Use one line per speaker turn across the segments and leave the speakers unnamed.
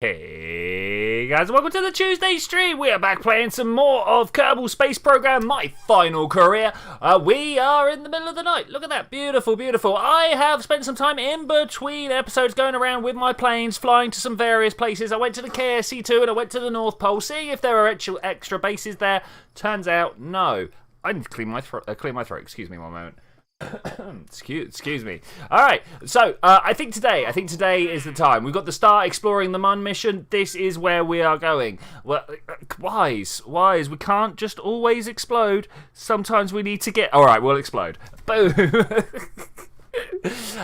Hey guys, welcome to the Tuesday stream. We are back playing some more of Kerbal Space Program, my final career. We are in the middle of the night. Look at that, beautiful, beautiful. I have spent some time in between episodes going around with my planes, flying to some various places. I went to the KSC2 and I went to the North Pole, seeing if there are actual extra bases there. Turns out, no. I need to clear my throat. Excuse me one moment. excuse me. Alright, so I think today is the time. We've got the Start Exploring the Mun mission. This is where we are going. Well, wise. We can't just always explode. Sometimes we need to get... Alright, we'll explode. Boom.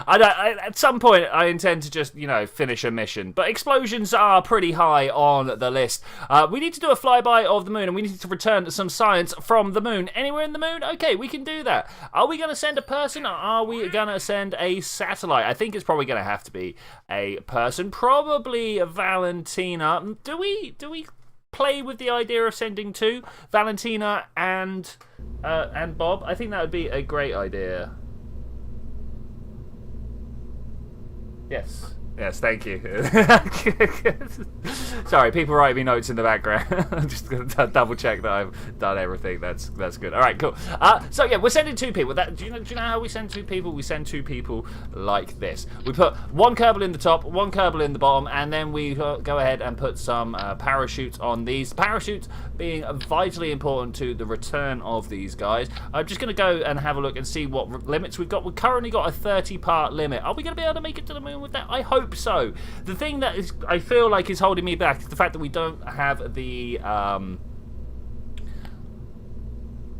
At some point, I intend to just, finish a mission. But explosions are pretty high on the list. We need to do a flyby of the moon, and we need to return some science from the moon. Anywhere in the moon? Okay, we can do that. Are we going to send a person, or are we going to send a satellite? I think it's probably going to have to be a person. Probably Valentina. Do we play with the idea of sending two? Valentina and Bob? I think that would be a great idea. Yes, thank you. Sorry, people write me notes in the background. I'm just going to double check that I've done everything. That's good. All right, cool. So yeah, we're sending two people. Do you know how we send two people? We send two people like this. We put one Kerbal in the top, one Kerbal in the bottom, and then we go ahead and put some parachutes on these. Parachutes being vitally important to the return of these guys. I'm just going to go and have a look and see what limits we've got. We've currently got a 30-part limit. Are we going to be able to make it to the moon with that? I hope so. The thing that I feel like is holding me back is the fact that we don't have the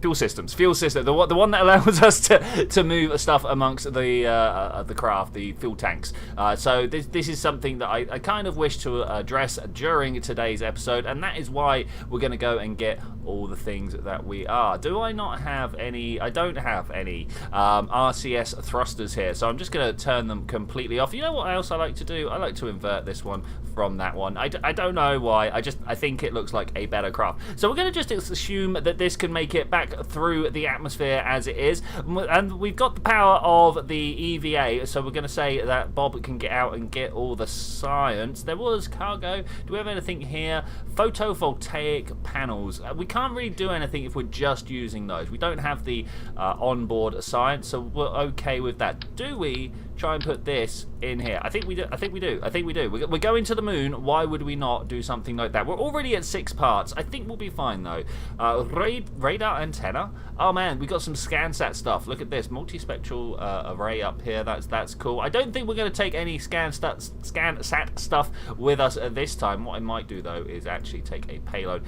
fuel system, the one that allows us to move stuff amongst the craft, the fuel tanks. So this is something that I kind of wish to address during today's episode, and that is why we're going to go and get all the things that we are. Do I not have any? I don't have any RCS thrusters here, so I'm just going to turn them completely off. You know what else I like to do? I like to invert this one from that one. I don't know why. I think it looks like a better craft. So we're going to just assume that this can make it back through the atmosphere as it is, and we've got the power of the EVA, so we're going to say that Bob can get out and get all the science. There was cargo. Do we have anything here? Photovoltaic panels. We can't really do anything if we're just using those. We don't have the onboard science, so we're okay with that. Do we try and put this in here? I think we do. We're going to the moon. Why would we not do something like that? We're already at 6 parts. I think we'll be fine though. Radar antenna. Oh man, we got some SCANsat stuff. Look at this multispectral array up here. That's cool. I don't think we're going to take any SCANsat stuff with us at this time. What I might do though is actually take a payload.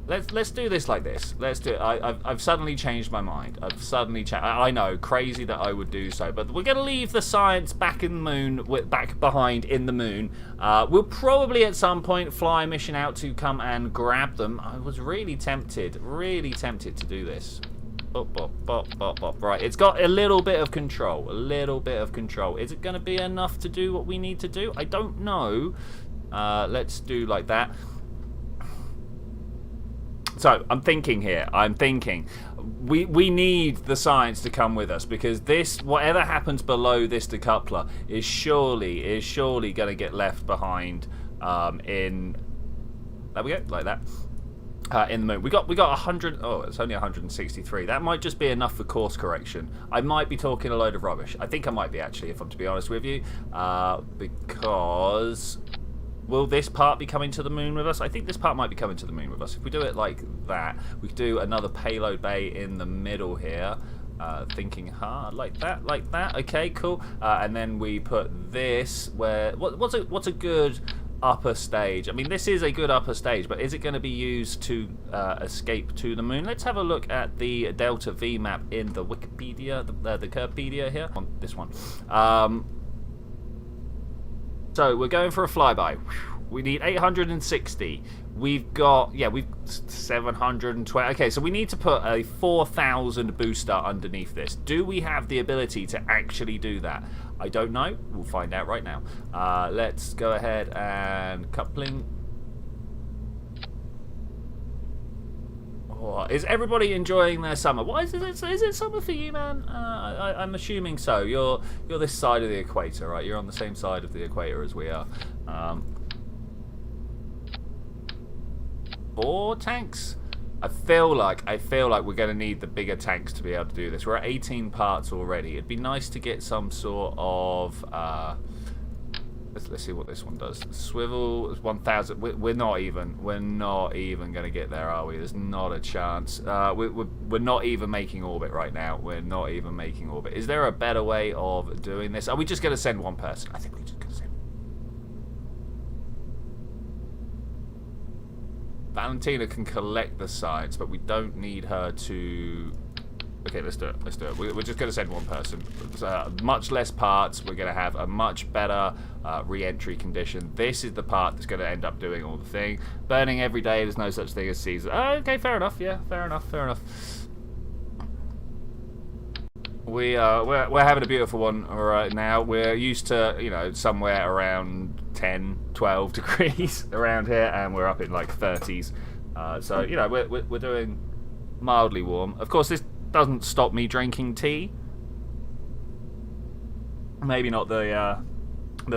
Let's do this like this. Let's do it. I've suddenly changed my mind. I know, crazy that I would do so, but we're going to leave the science back in the moon, back behind in the moon. We'll probably at some point fly a mission out to come and grab them. I was really tempted to do this. Right, it's got a little bit of control. Is it going to be enough to do what we need to do? I don't know. Let's do like that. So, I'm thinking here, we need the science to come with us, because this, whatever happens below this decoupler, is surely going to get left behind in, there we go, like that, in the moon. We got 100, oh, it's only 163. That might just be enough for course correction. I might be talking a load of rubbish. I think I might be, actually, if I'm to be honest with you, because... Will this part be coming to the moon with us? I think this part might be coming to the moon with us. If we do it like that, we could do another payload bay in the middle here. Thinking hard, like that. Okay, cool. And then we put this where... What's a good upper stage? I mean, this is a good upper stage, but is it going to be used to escape to the moon? Let's have a look at the Delta V map in the Wikipedia, the Kerpedia here. On this one. So we're going for a flyby. We need 860. We've got 720. Okay, so we need to put a 4,000 booster underneath this. Do we have the ability to actually do that? I don't know. We'll find out right now. Let's go ahead and coupling. Oh, Is everybody enjoying their summer? Why is it summer for you, man? I'm assuming so. You're this side of the equator, right? You're on the same side of the equator as we are. 4 tanks. I feel like we're going to need the bigger tanks to be able to do this. We're at 18 parts already. It'd be nice to get some sort of. Let's see what this one does. Swivel is 1,000. We're not even going to get there, are we? There's not a chance. We're not even making orbit right now. We're not even making orbit. Is there a better way of doing this? Are we just going to send one person? I think we're just going to send. Valentina can collect the science, but we don't need her to. Okay, let's do it. Let's do it. We're just going to send one person. Much less parts. We're going to have a much better re-entry condition. This is the part that's going to end up doing all the thing. Burning every day. There's no such thing as season. Okay, fair enough. Yeah, fair enough. Fair enough. We're having a beautiful one right now. We're used to, you know, somewhere around 10, 12 degrees around here, and we're up in like 30s. So you know, we're doing mildly warm. Of course, this doesn't stop me drinking tea. Maybe not the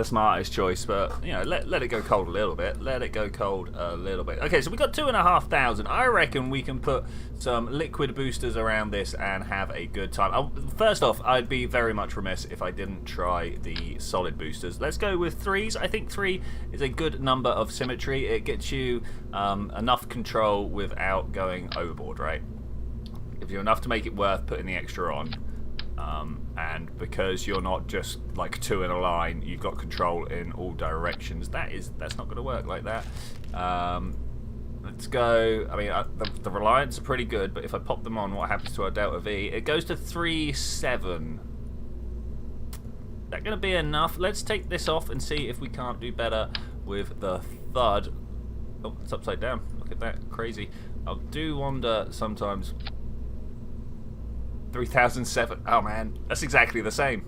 smartest choice, but you know, let it go cold a little bit. Let it go cold a little bit. Okay, so we got 2,500. I reckon we can put some liquid boosters around this and have a good time. First off, I'd be very much remiss if I didn't try the solid boosters. Let's go with 3s. I think 3 is a good number of symmetry. It gets you enough control without going overboard, right? Gives you enough to make it worth putting the extra on. And because you're not just like 2 in a line, you've got control in all directions. That's not going to work like that. Let's go. I mean, the Reliance are pretty good, but if I pop them on, what happens to our Delta V? It goes to 3.7. Is that going to be enough? Let's take this off and see if we can't do better with the Thud. Oh, it's upside down. Look at that. Crazy. I do wonder sometimes. 3,007. Oh man, that's exactly the same.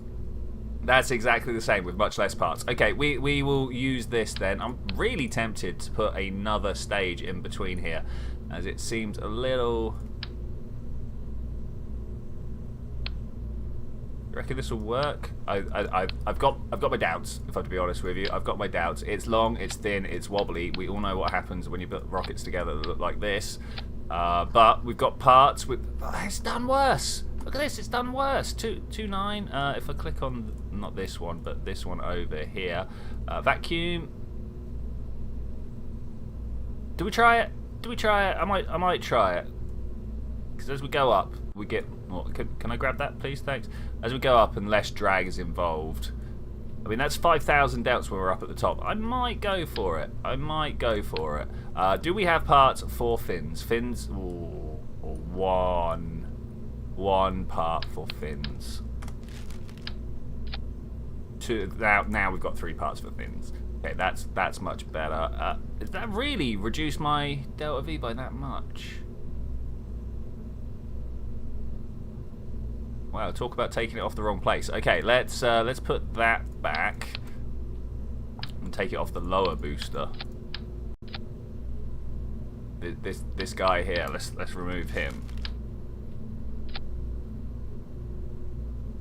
That's exactly the same with much less parts. Okay, we will use this then. I'm really tempted to put another stage in between here, as it seems a little. You reckon this will work? I've got my doubts. If I have to be honest with you, I've got my doubts. It's long, it's thin, it's wobbly. We all know what happens when you put rockets together that look like this. But we've got parts with. Oh, it's done worse. Look at this, it's done worse. 2.9. If I click on not this one, but this one over here, vacuum. Do we try it? Do we try it? I might try it. Because as we go up, we get. What, can I grab that, please? Thanks. As we go up, and less drag is involved. I mean, that's 5,000 delts when we're up at the top. I might go for it. I might go for it. Do we have parts for fins? Fins. Ooh, or one part for fins. 2. Now we've got 3 parts for fins. Okay, that's much better. Did that really reduce my Delta V by that much? Wow, talk about taking it off the wrong place. Okay, let's put that back and take it off the lower booster. This guy here, let's remove him.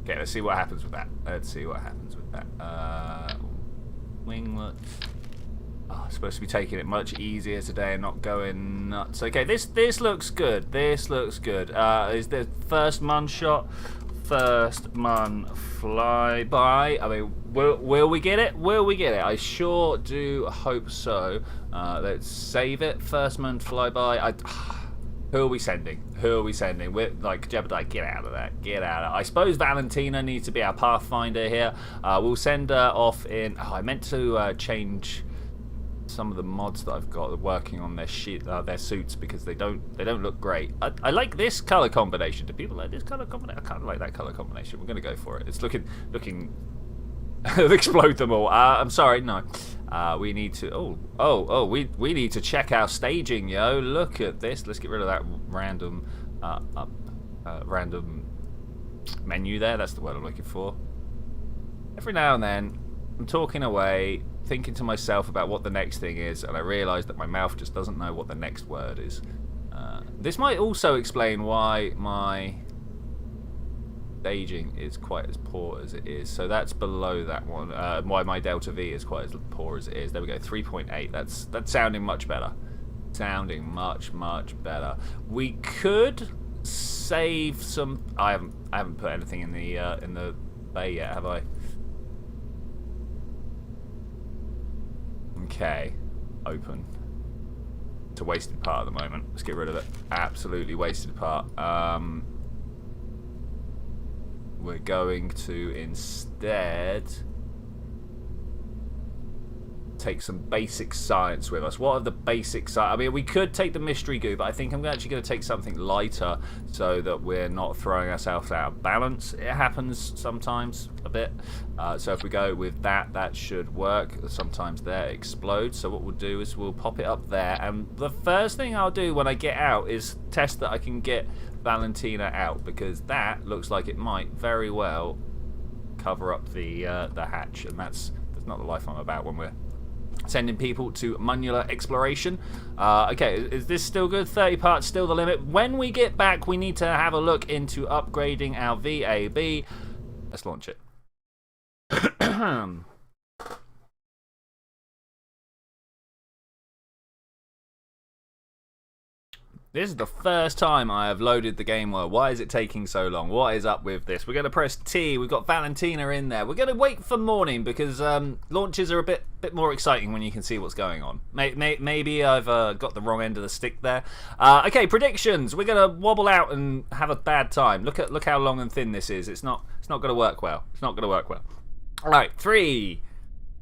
Okay, let's see what happens with that. Let's see what happens with that. Winglet. Oh, I'm supposed to be taking it much easier today and not going nuts. Okay, this looks good. This looks good. Is the first Mun shot? First Mun flyby. I mean, will we get it? Will we get it? I sure do hope so. Let's save it. First Mun flyby. Who are we sending? Who are we sending? We're like Jebediah. Get out of that. Get out of that. I suppose Valentina needs to be our pathfinder here. We'll send her off in. Oh, I meant to change some of the mods that I've got working on their suits because they don't look great. I like this color combination. Do people like this color combination? I kind of like that color combination. We're gonna go for it. It's looking. Explode them all. I'm sorry, no. We need to. We need to check our staging, yo. Look at this. Let's get rid of that random random menu there. That's the word I'm looking for. Every now and then, I'm talking away, thinking to myself about what the next thing is, and I realise that my mouth just doesn't know what the next word is. This might also explain why my staging is quite as poor as it is. So that's below that one. Why my delta V is quite as poor as it is. There we go, 3.8. That's sounding much better. Sounding much better. We could save some. I haven't put anything in the bay yet, have I? Okay, open. It's a wasted part at the moment. Let's get rid of it. Absolutely wasted part. We're going to instead take some basic science with us. What are the basic science? I mean, we could take the mystery goo, but I think I'm actually going to take something lighter so that we're not throwing ourselves out of balance. It happens sometimes a bit. So if we go with that, that should work. Sometimes there explodes. So what we'll do is we'll pop it up there. And the first thing I'll do when I get out is test that I can get Valentina out, because that looks like it might very well cover up the hatch, and that's not the life I'm about when we're sending people to Munular exploration. Okay, is this still good? 30 parts still the limit. When we get back, we need to have a look into upgrading our VAB. Let's launch it. This is the first time I have loaded the game well. Why is it taking so long? What is up with this? We're going to press T. We've got Valentina in there. We're going to wait for morning because launches are a bit more exciting when you can see what's going on. Maybe I've got the wrong end of the stick there. Okay, predictions. We're going to wobble out and have a bad time. Look how long and thin this is. It's not going to work well. It's not going to work well. All right, 3,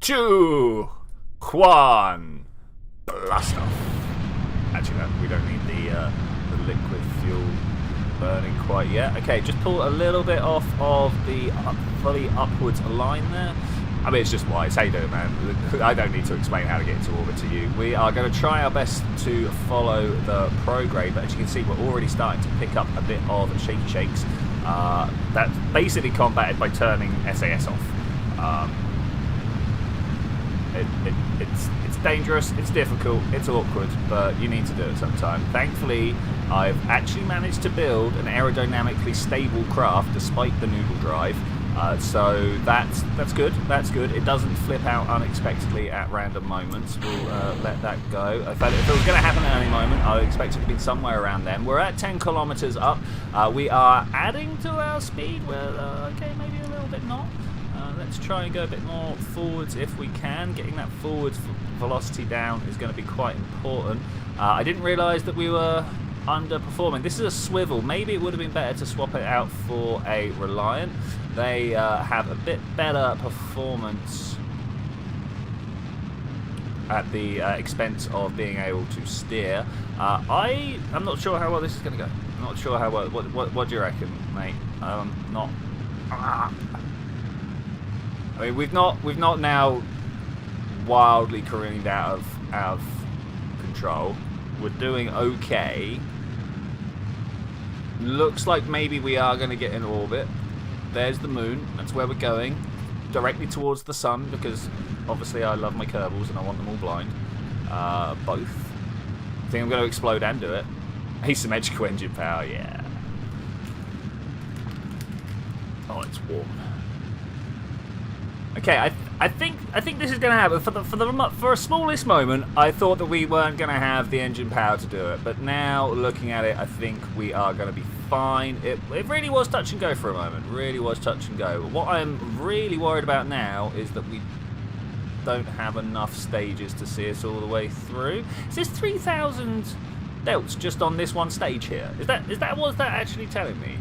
2, 1. Blast off. Actually, no, we don't need the liquid fuel burning quite yet. Okay, just pull a little bit off of the fully upwards line there. I mean, it's just wise. How you doing, man? I don't need to explain how to get into orbit to you. We are going to try our best to follow the prograde, but as you can see, we're already starting to pick up a bit of shaky shakes. That's basically combated by turning SAS off. It's dangerous, it's difficult, it's awkward, but you need to do it sometime. Thankfully, I've actually managed to build an aerodynamically stable craft despite the noodle drive. So that's good. That's good. It doesn't flip out unexpectedly at random moments. We'll let that go. If it was going to happen at any moment, I would expect it to be somewhere around then. We're at 10 kilometers up. We are adding to our speed. Well, okay, maybe a little bit not. Let's try and go a bit more forwards if we can. Getting that forwards velocity down is going to be quite important. I didn't realise that we were underperforming. This is a swivel. Maybe it would have been better to swap it out for a Reliant. They have a bit better performance at the expense of being able to steer. I'm not sure how well this is going to go. I'm not sure how well. What do you reckon, mate? Not. I mean, we've not now wildly careened out of control. We're doing okay. Looks like maybe we are going to get in orbit. There's the moon. That's where we're going. Directly towards the sun, because obviously I love my Kerbals and I want them all blind. Both. I think I'm going to explode and do it. Asymmetrical engine power, yeah. Oh, it's warm. Okay, I think this is going to happen. For a smallest moment, I thought that we weren't going to have the engine power to do it, but now looking at it, I think we are going to be fine. It really was touch and go for a moment. Really was touch and go. What I'm really worried about now is that we don't have enough stages to see us all the way through. Is this 3,000 delts just on this one stage here? Is that what's that actually telling me?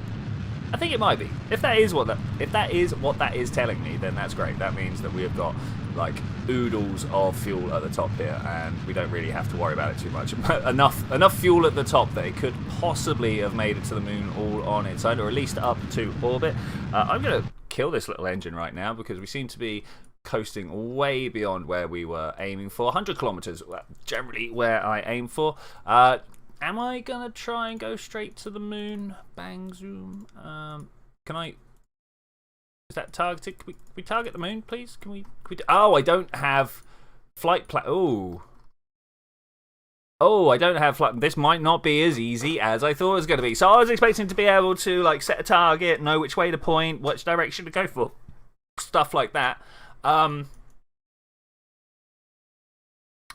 I think it might be. If that is what that is telling me, then that's great. That means that we have got like oodles of fuel at the top here, and we don't really have to worry about it too much. enough fuel at the top that it could possibly have made it to the moon all on its own, or at least up to orbit. I'm going to kill this little engine right now because we seem to be coasting way beyond where we were aiming for. 100 kilometers, generally where I aim for. Am I gonna try and go straight to the moon? Bang, zoom. Can I? Is that targeted? Can we target the moon, please? Can we oh, I don't have flight plan. Oh, Oh, I don't have flight. This might not be as easy as I thought it was going to be. So I was expecting to be able to like set a target, know which way to point, which direction to go for, stuff like that.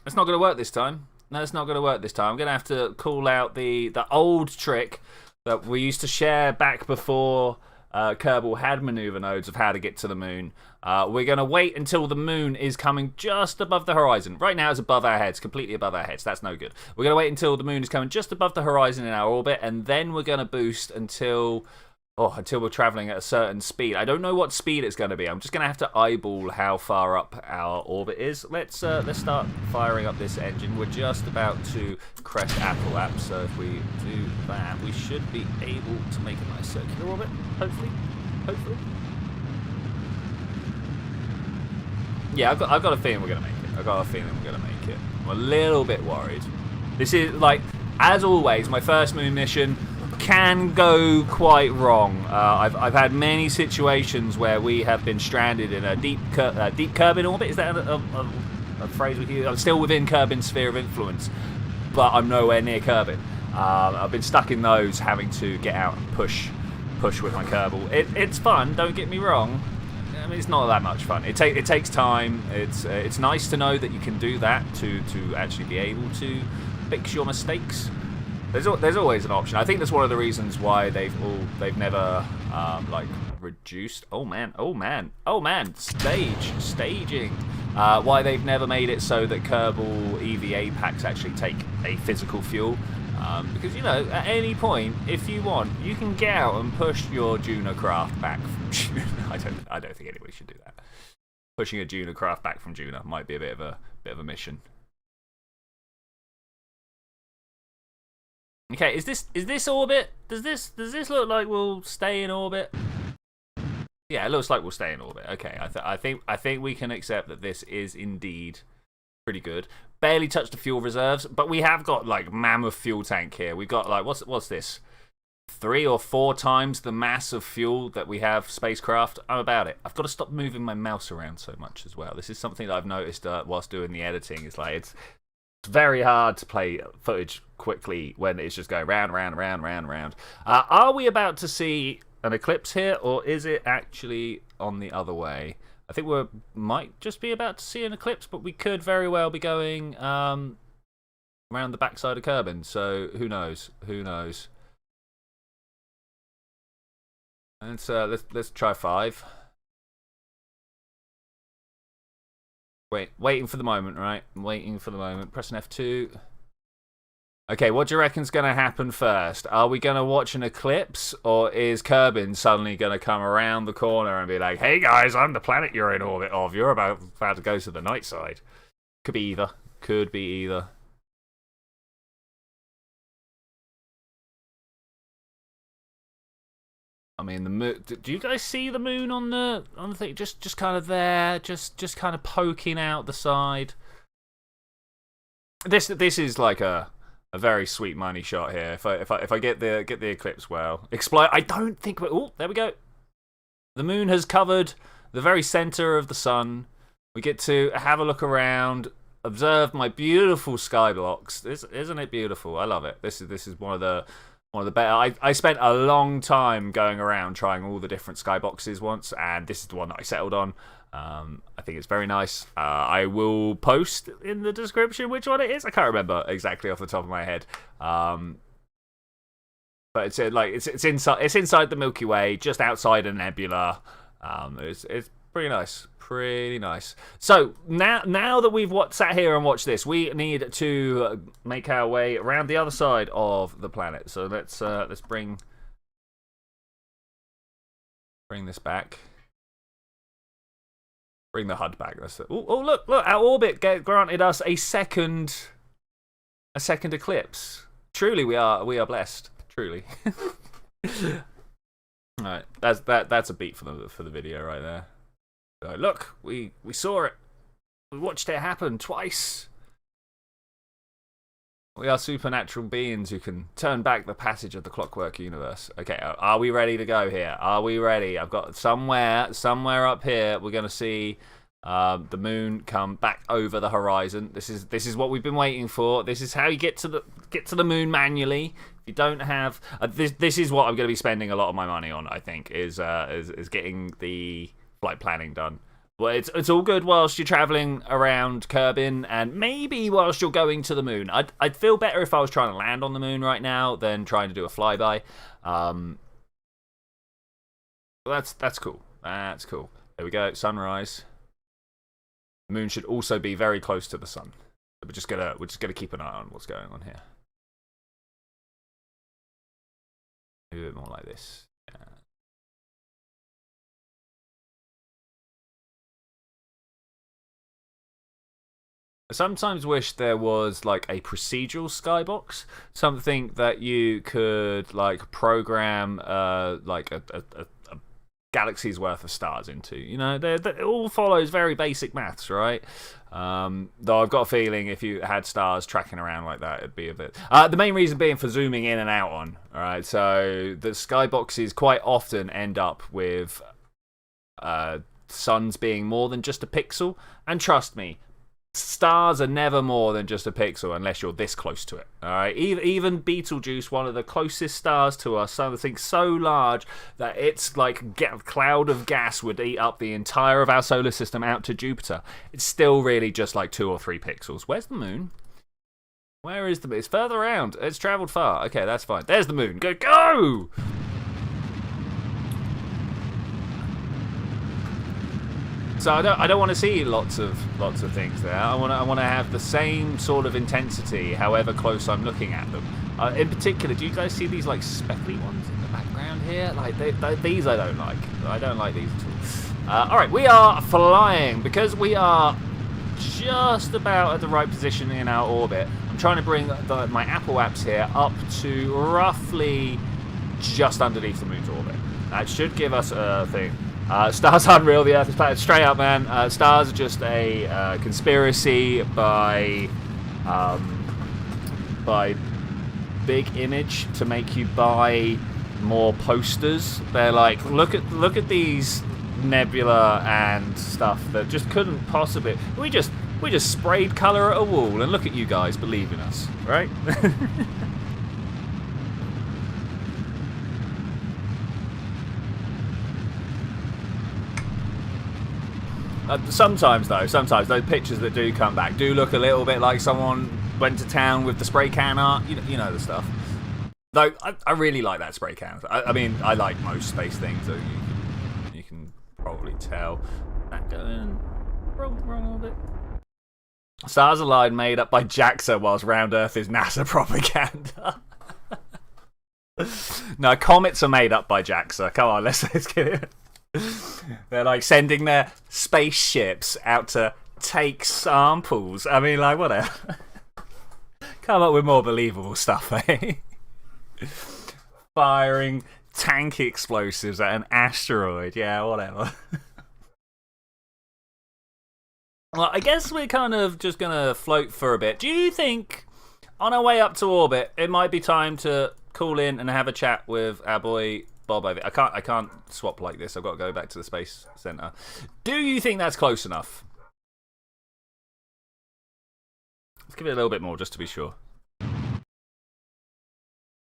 It's not going to work this time. No, it's not going to work this time. I'm going to have to call out the old trick that we used to share back before Kerbal had maneuver nodes of how to get to the moon. We're going to wait until the moon is coming just above the horizon. Right now it's above our heads, completely above our heads. That's no good. We're going to wait until the moon is coming just above the horizon in our orbit, and then we're going to boost until we're traveling at a certain speed. I don't know what speed it's going to be. I'm just going to have to eyeball how far up our orbit is. Let's start firing up this engine. We're just about to crest Apple, so if we do that, we should be able to make a nice circular orbit, hopefully. Yeah, I've got a feeling we're going to make it. I'm a little bit worried. This is, like, as always, my first moon mission can go quite wrong. I've had many situations where we have been stranded in a deep Kerbin orbit. Is that a phrase we use? I'm still within Kerbin's sphere of influence, but I'm nowhere near Kerbin. I've been stuck in those, having to get out and push with my Kerbal. It's fun, don't get me wrong. I mean, it's not that much fun. It takes time. It's nice to know that you can do that to actually be able to fix your mistakes. There's always an option. I think that's one of the reasons why they've never like reduced. Oh man, staging. Why they've never made it so that Kerbal EVA packs actually take a physical fuel. Because, you know, at any point, if you want, you can get out and push your Juno craft back from Juno. I don't think anybody should do that. Pushing a Juno craft back from Juno might be a bit of a mission. Okay, is this orbit? Does this look like we'll stay in orbit? Yeah, it looks like we'll stay in orbit. Okay, I think we can accept that this is indeed pretty good. Barely touched the fuel reserves, but we have got like mammoth fuel tank here. We've got like what's this? 3 or 4 times the mass of fuel that we have spacecraft. I'm about it. I've got to stop moving my mouse around so much as well. This is something that I've noticed whilst doing the editing. It's like it's very hard to play footage quickly when it's just going round. Are we about to see an eclipse here, or is it actually on the other way? I think we might just be about to see an eclipse, but we could very well be going around the backside of Kerbin. So who knows? And so let's try 5. Waiting for the moment, right? I'm waiting for the moment. Pressing F2. Okay, what do you reckon's going to happen first? Are we going to watch an eclipse, or is Kerbin suddenly going to come around the corner and be like, "Hey guys, I'm the planet you're in orbit of. You're about to go to the night side." Could be either. I mean, the moon. Do you guys see the moon on the thing? Just kind of there, just kind of poking out the side. This is like a very sweet money shot here. If I get the eclipse well, explode. I don't think. Oh, there we go. The moon has covered the very center of the sun. We get to have a look around, observe my beautiful sky blocks. Isn't it beautiful? I love it. This is one of the better. I spent a long time going around trying all the different skyboxes once, and this is the one that I settled on. I think it's very nice. I will post in the description which one it is. I can't remember exactly off the top of my head. But it's inside the Milky Way, just outside a nebula. It's pretty nice. Pretty nice. So now that we've sat here and watched this, we need to make our way around the other side of the planet. So let's bring this back. Bring the HUD back. Oh look! Our orbit granted us a second eclipse. Truly, we are blessed. Truly. All right, that's a beat for the video right there. Look, we saw it. We watched it happen twice. We are supernatural beings who can turn back the passage of the clockwork universe. Okay, are we ready to go here? Are we ready? I've got somewhere up here. We're going to see The moon come back over the horizon. This is what we've been waiting for. This is how you get to the moon manually. If you don't have this is what I'm going to be spending a lot of my money on. I think is getting the flight planning done. Well, it's all good whilst you're traveling around Kerbin, and maybe whilst you're going to the moon. I'd feel better if I was trying to land on the moon right now than trying to do a flyby. That's cool. That's cool. There we go. Sunrise. The moon should also be very close to the sun. We're just gonna keep an eye on what's going on here. Maybe a bit more like this. Yeah. I sometimes wish there was like a procedural skybox, something that you could like program like a galaxy's worth of stars into. You know, it all follows very basic maths, right? Though I've got a feeling if you had stars tracking around like that, it'd be a bit. The main reason being for zooming in and out on. All right, so the skyboxes quite often end up with suns being more than just a pixel, and trust me, stars are never more than just a pixel unless you're this close to it. All right, even Betelgeuse, one of the closest stars to us, something so large that it's like a cloud of gas would eat up the entire of our solar system out to Jupiter. It's still really just like 2 or 3 pixels. Where's the moon? Where is the moon? It's further around. It's travelled far. Okay, that's fine. There's the moon. Go! So I don't want to see lots of things there. I want to have the same sort of intensity, however close I'm looking at them. In particular, do you guys see these like speckly ones in the background here? Like these, I don't like. I don't like these at all. All right, we are flying because we are just about at the right position in our orbit. I'm trying to bring my Apple apps here up to roughly just underneath the moon's orbit. That should give us a thing. Stars aren't real, the Earth is planet. Straight up, man. Stars are just a conspiracy by Big Image to make you buy more posters. They're like, look at these nebula and stuff that just couldn't possibly. We just sprayed colour at a wall, and look at you guys believe in us, right? Sometimes those pictures that do come back do look a little bit like someone went to town with the spray can art. You know the stuff. Though I really like that spray can. I mean, I like most space things, so you can probably tell. That going wrong a bit. Stars Align made up by JAXA, whilst round Earth is NASA propaganda. No, comets are made up by JAXA. Come on, let's get it. They're like sending their spaceships out to take samples. I mean, like, whatever. Come up with more believable stuff, eh? Firing tank explosives at an asteroid. Yeah, whatever. Well, I guess we're kind of just going to float for a bit. Do you think on our way up to orbit, it might be time to call in and have a chat with our boy Bob over? I can't swap like this. I've got to go back to the Space Center. Do you think that's close enough? Let's give it a little bit more just to be sure.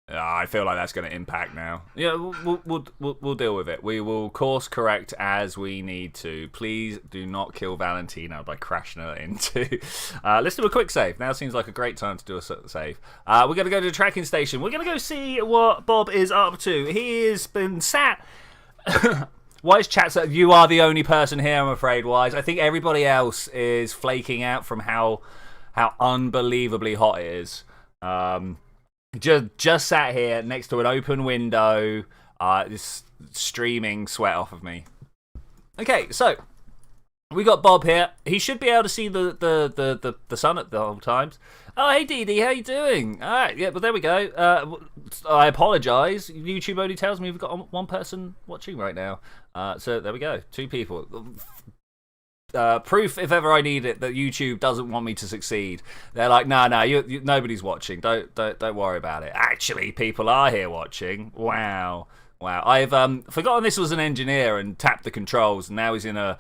I feel like that's going to impact now. Yeah, we'll deal with it. We will course correct as we need to. Please do not kill Valentina by crashing her into. Let's do a quick save. Now seems like a great time to do a save. We're going to go to the tracking station. We're going to go see what Bob is up to. He has been sat. Wise chat. You are the only person here, I'm afraid. Wise. I think everybody else is flaking out from how unbelievably hot it is. Just sat here next to an open window, just streaming sweat off of me. Okay, so we got Bob here. He should be able to see the sun at the whole times. Oh, hey Dee Dee, how you doing? All right, yeah, but there we go. I apologise. YouTube only tells me we've got one person watching right now. So there we go, 2 people. Proof, if ever I need it, that YouTube doesn't want me to succeed. They're like, no, nobody's watching. Don't worry about it. Actually, people are here watching. Wow, Wow, I've forgotten this was an engineer and tapped the controls. And now he's in a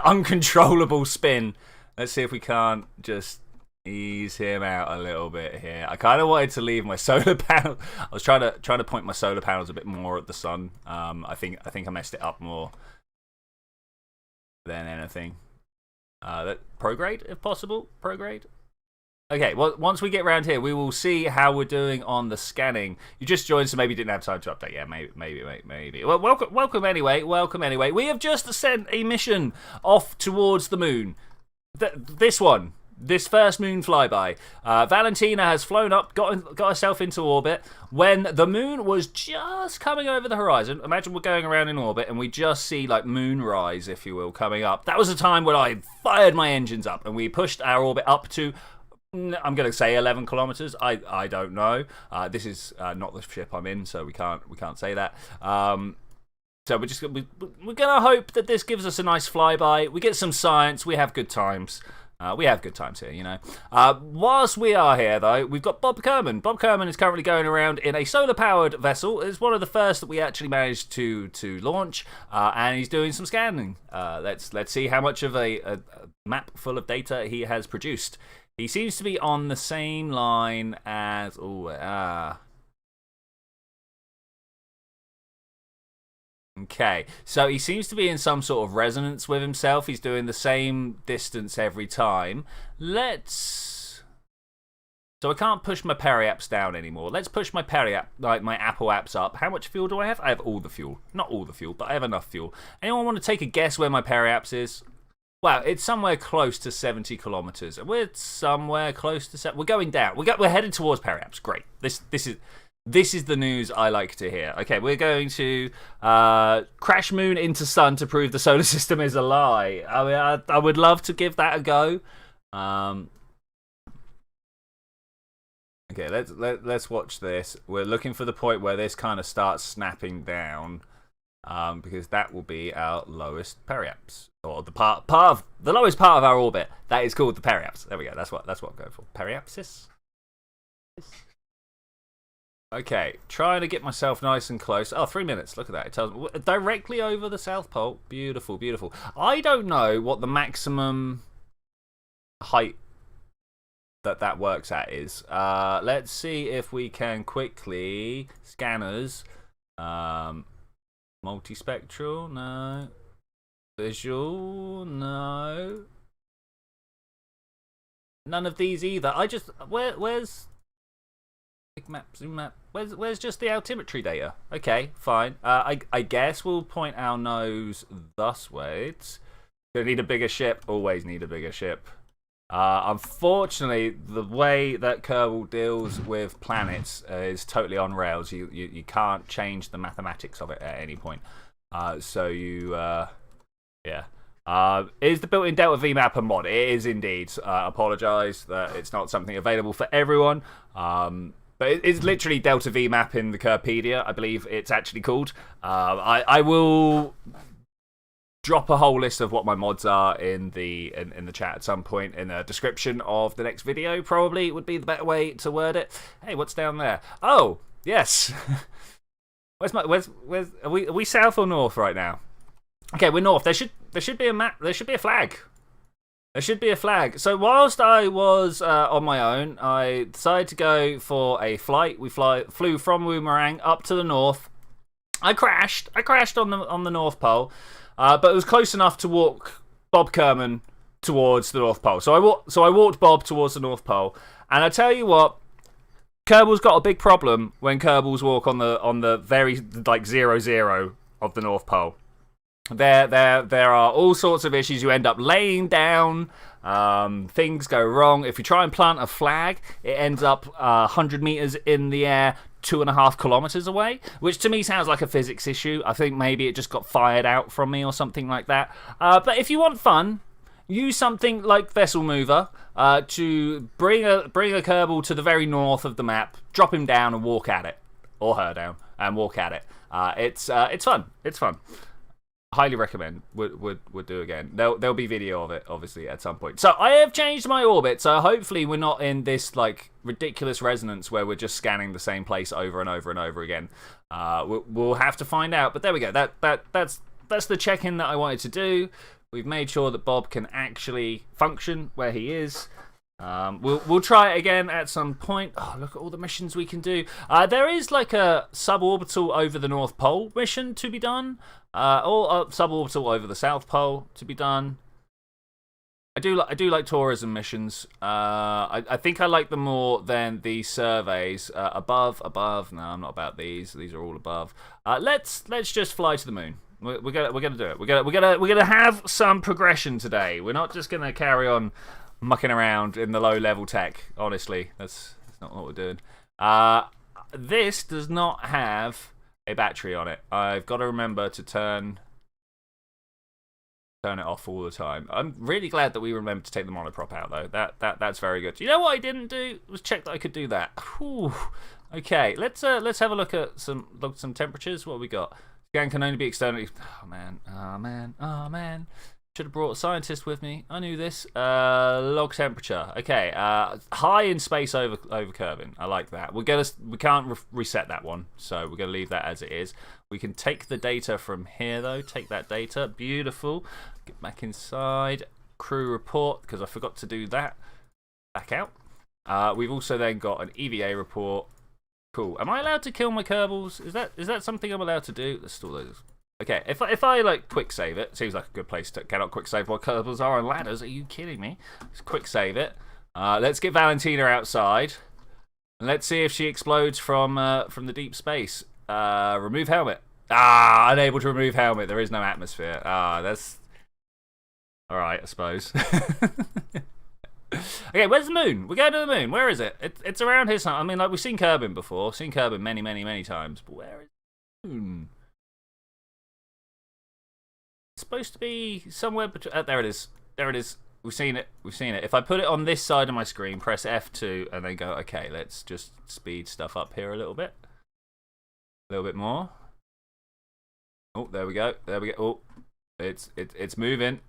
uncontrollable spin. Let's see if we can't just ease him out a little bit here. I kind of wanted to leave my solar panel. I was trying to point my solar panels a bit more at the sun. I think I messed it up more than anything. Prograde, if possible. Prograde. Okay, well, once we get around here, we will see how we're doing on the scanning. You just joined, so maybe you didn't have time to update. Yeah, maybe. Well, welcome anyway. Welcome anyway. We have just sent a mission off towards the moon. This one. This first moon flyby. Valentina has flown up, got herself into orbit when the moon was just coming over the horizon. Imagine we're going around in orbit and we just see like moonrise, if you will, coming up. That was a time when I fired my engines up and we pushed our orbit up to, I'm going to say 11 kilometers. I don't know. This is not the ship I'm in, so we can't say that. So we're gonna hope that this gives us a nice flyby. We get some science. We have good times. We have good times here, you know. Whilst we are here, though, we've got Bob Kerman. Bob Kerman is currently going around in a solar-powered vessel. It's one of the first that we actually managed to launch, and he's doing some scanning. Let's see how much of a map full of data he has produced. He seems to be on the same line as... Okay, so he seems to be in some sort of resonance with himself. He's doing the same distance every time. So I can't push my peri-apps down anymore. Let's push my my Apple apps up. How much fuel do I have? I have all the fuel. Not all the fuel, but I have enough fuel. Anyone want to take a guess where my peri-apps is? Well, it's somewhere close to 70 kilometers. We're somewhere close to... We're going down. We're headed towards peri-apps. Great. This is the news I like to hear. Okay, we're going to crash moon into sun to prove the solar system is a lie. I mean, I would love to give that a go. Okay, let's watch this. We're looking for the point where this kind of starts snapping down, because that will be our lowest peri-apps, or the part of the lowest part of our orbit. That is called the peri-apps. There we go. That's what I'm going for. Peri-apsis. Okay, trying to get myself nice and close. Oh, 3 minutes. Look at that. It tells me directly over the South Pole. Beautiful, beautiful. I don't know what the maximum height that works at is. Let's see if we can quickly scanners. Multispectral, no. Visual, no. None of these either. Where's big map, zoom map? Where's just the altimetry data? Okay, fine. I guess we'll point our nose thus way. Gonna need a bigger ship. Always need a bigger ship. Unfortunately, the way that Kerbal deals with planets is totally on rails. You can't change the mathematics of it at any point. Yeah. Is the built-in Delta VMAP a mod? It is indeed. Apologise that it's not something available for everyone. But it's literally Delta VMAP in the Kerpedia, I believe it's actually called. I will drop a whole list of what my mods are in the chat at some point in the description of the next video. Probably would be the better way to word it. Hey, what's down there? Oh, yes. Are we south or north right now? Okay, we're north. There should be a map. There should be a flag. There should be a flag. So whilst I was on my own, I decided to go for a flight. We flew from Woomerang up to the north. I crashed on the North Pole, but it was close enough to walk Bob Kerman towards the North Pole. So I walked Bob towards the North Pole, and I tell you what, Kerbal's got a big problem when Kerbals walk on the very like 0-0 of the North Pole. There are all sorts of issues. You end up laying down. Things go wrong. If you try and plant a flag, it ends up 100 meters in the air, 2.5 kilometers away, which to me sounds like a physics issue. I think maybe it just got fired out from me or something like that. But if you want fun, use something like Vessel Mover to bring a Kerbal to the very north of the map, drop him down and walk at it, or her down and walk at it. It's fun. It's fun. Highly recommend. Would do again. There'll be video of it obviously at some point. So I have changed my orbit. So hopefully we're not in this like ridiculous resonance where we're just scanning the same place over and over and over again. We'll have to find out. But there we go. That's the check-in that I wanted to do. We've made sure that Bob can actually function where he is. We'll try it again at some point. Oh, look at all the missions we can do. There is like a suborbital over the North Pole mission to be done, or a suborbital over the South Pole to be done. I do like tourism missions. I think I like them more than the surveys. Above. No, I'm not about these. These are all above. Let's just fly to the moon. We're gonna do it. We're gonna have some progression today. We're not just gonna carry on mucking around in the low level tech. Honestly, that's not what we're doing. This does not have a battery on it. I've got to remember to turn it off all the time. I'm really glad that we remembered to take the monopropel out though. That's very good. You know what I didn't do was check that I could do that. Whew. Okay, let's have a look at some temperatures. What have we got? Scan can only be externally. Oh man. Should have brought a scientist with me. I knew this. Log temperature. Okay. High in space over curving. I like that. We can't reset that one, so we're gonna leave that as it is. We can take the data from here though. Take that data. Beautiful. Get back inside. Crew report because I forgot to do that. Back out. We've also then got an EVA report. Cool. Am I allowed to kill my Kerbals? Is that something I'm allowed to do? Let's store those. Okay, if I like quick save it, seems like a good place to cannot quick save while Kerbals are on ladders. Are you kidding me? Let's quick save it. Let's get Valentina outside, and let's see if she explodes from the deep space. Remove helmet. Unable to remove helmet. There is no atmosphere. That's all right, I suppose. Okay, where's the moon? We're going to the moon. Where is it? It's around here. I mean, like we've seen Kerbin before. Seen Kerbin many times. But where is the moon? It's supposed to be somewhere between. There it is. There it is. We've seen it. We've seen it. If I put it on this side of my screen, press F2, and then go, okay, let's just speed stuff up here a little bit. A little bit more. Oh, there we go. There we go. Oh, it's moving.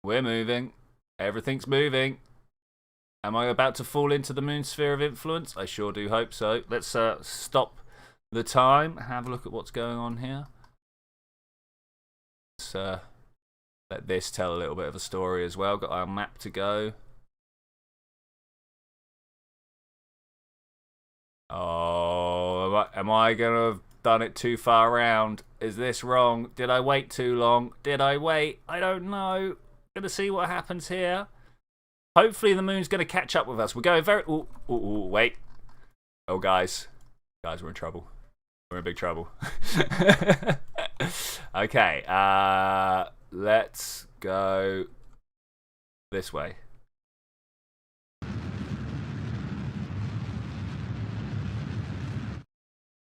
We're moving. Everything's moving. Am I about to fall into the moon sphere of influence? I sure do hope so. Let's stop the time. Have a look at what's going on here. Let's let this tell a little bit of a story as well. Got our map to go. Oh, am I going to have done it too far around? Is this wrong? Did I wait too long? Did I wait? I don't know. Gonna see what happens here. Hopefully the moon's gonna catch up with us. We're going very. Ooh, wait. Oh, guys, we're in trouble. We're in big trouble. Okay. Let's go this way.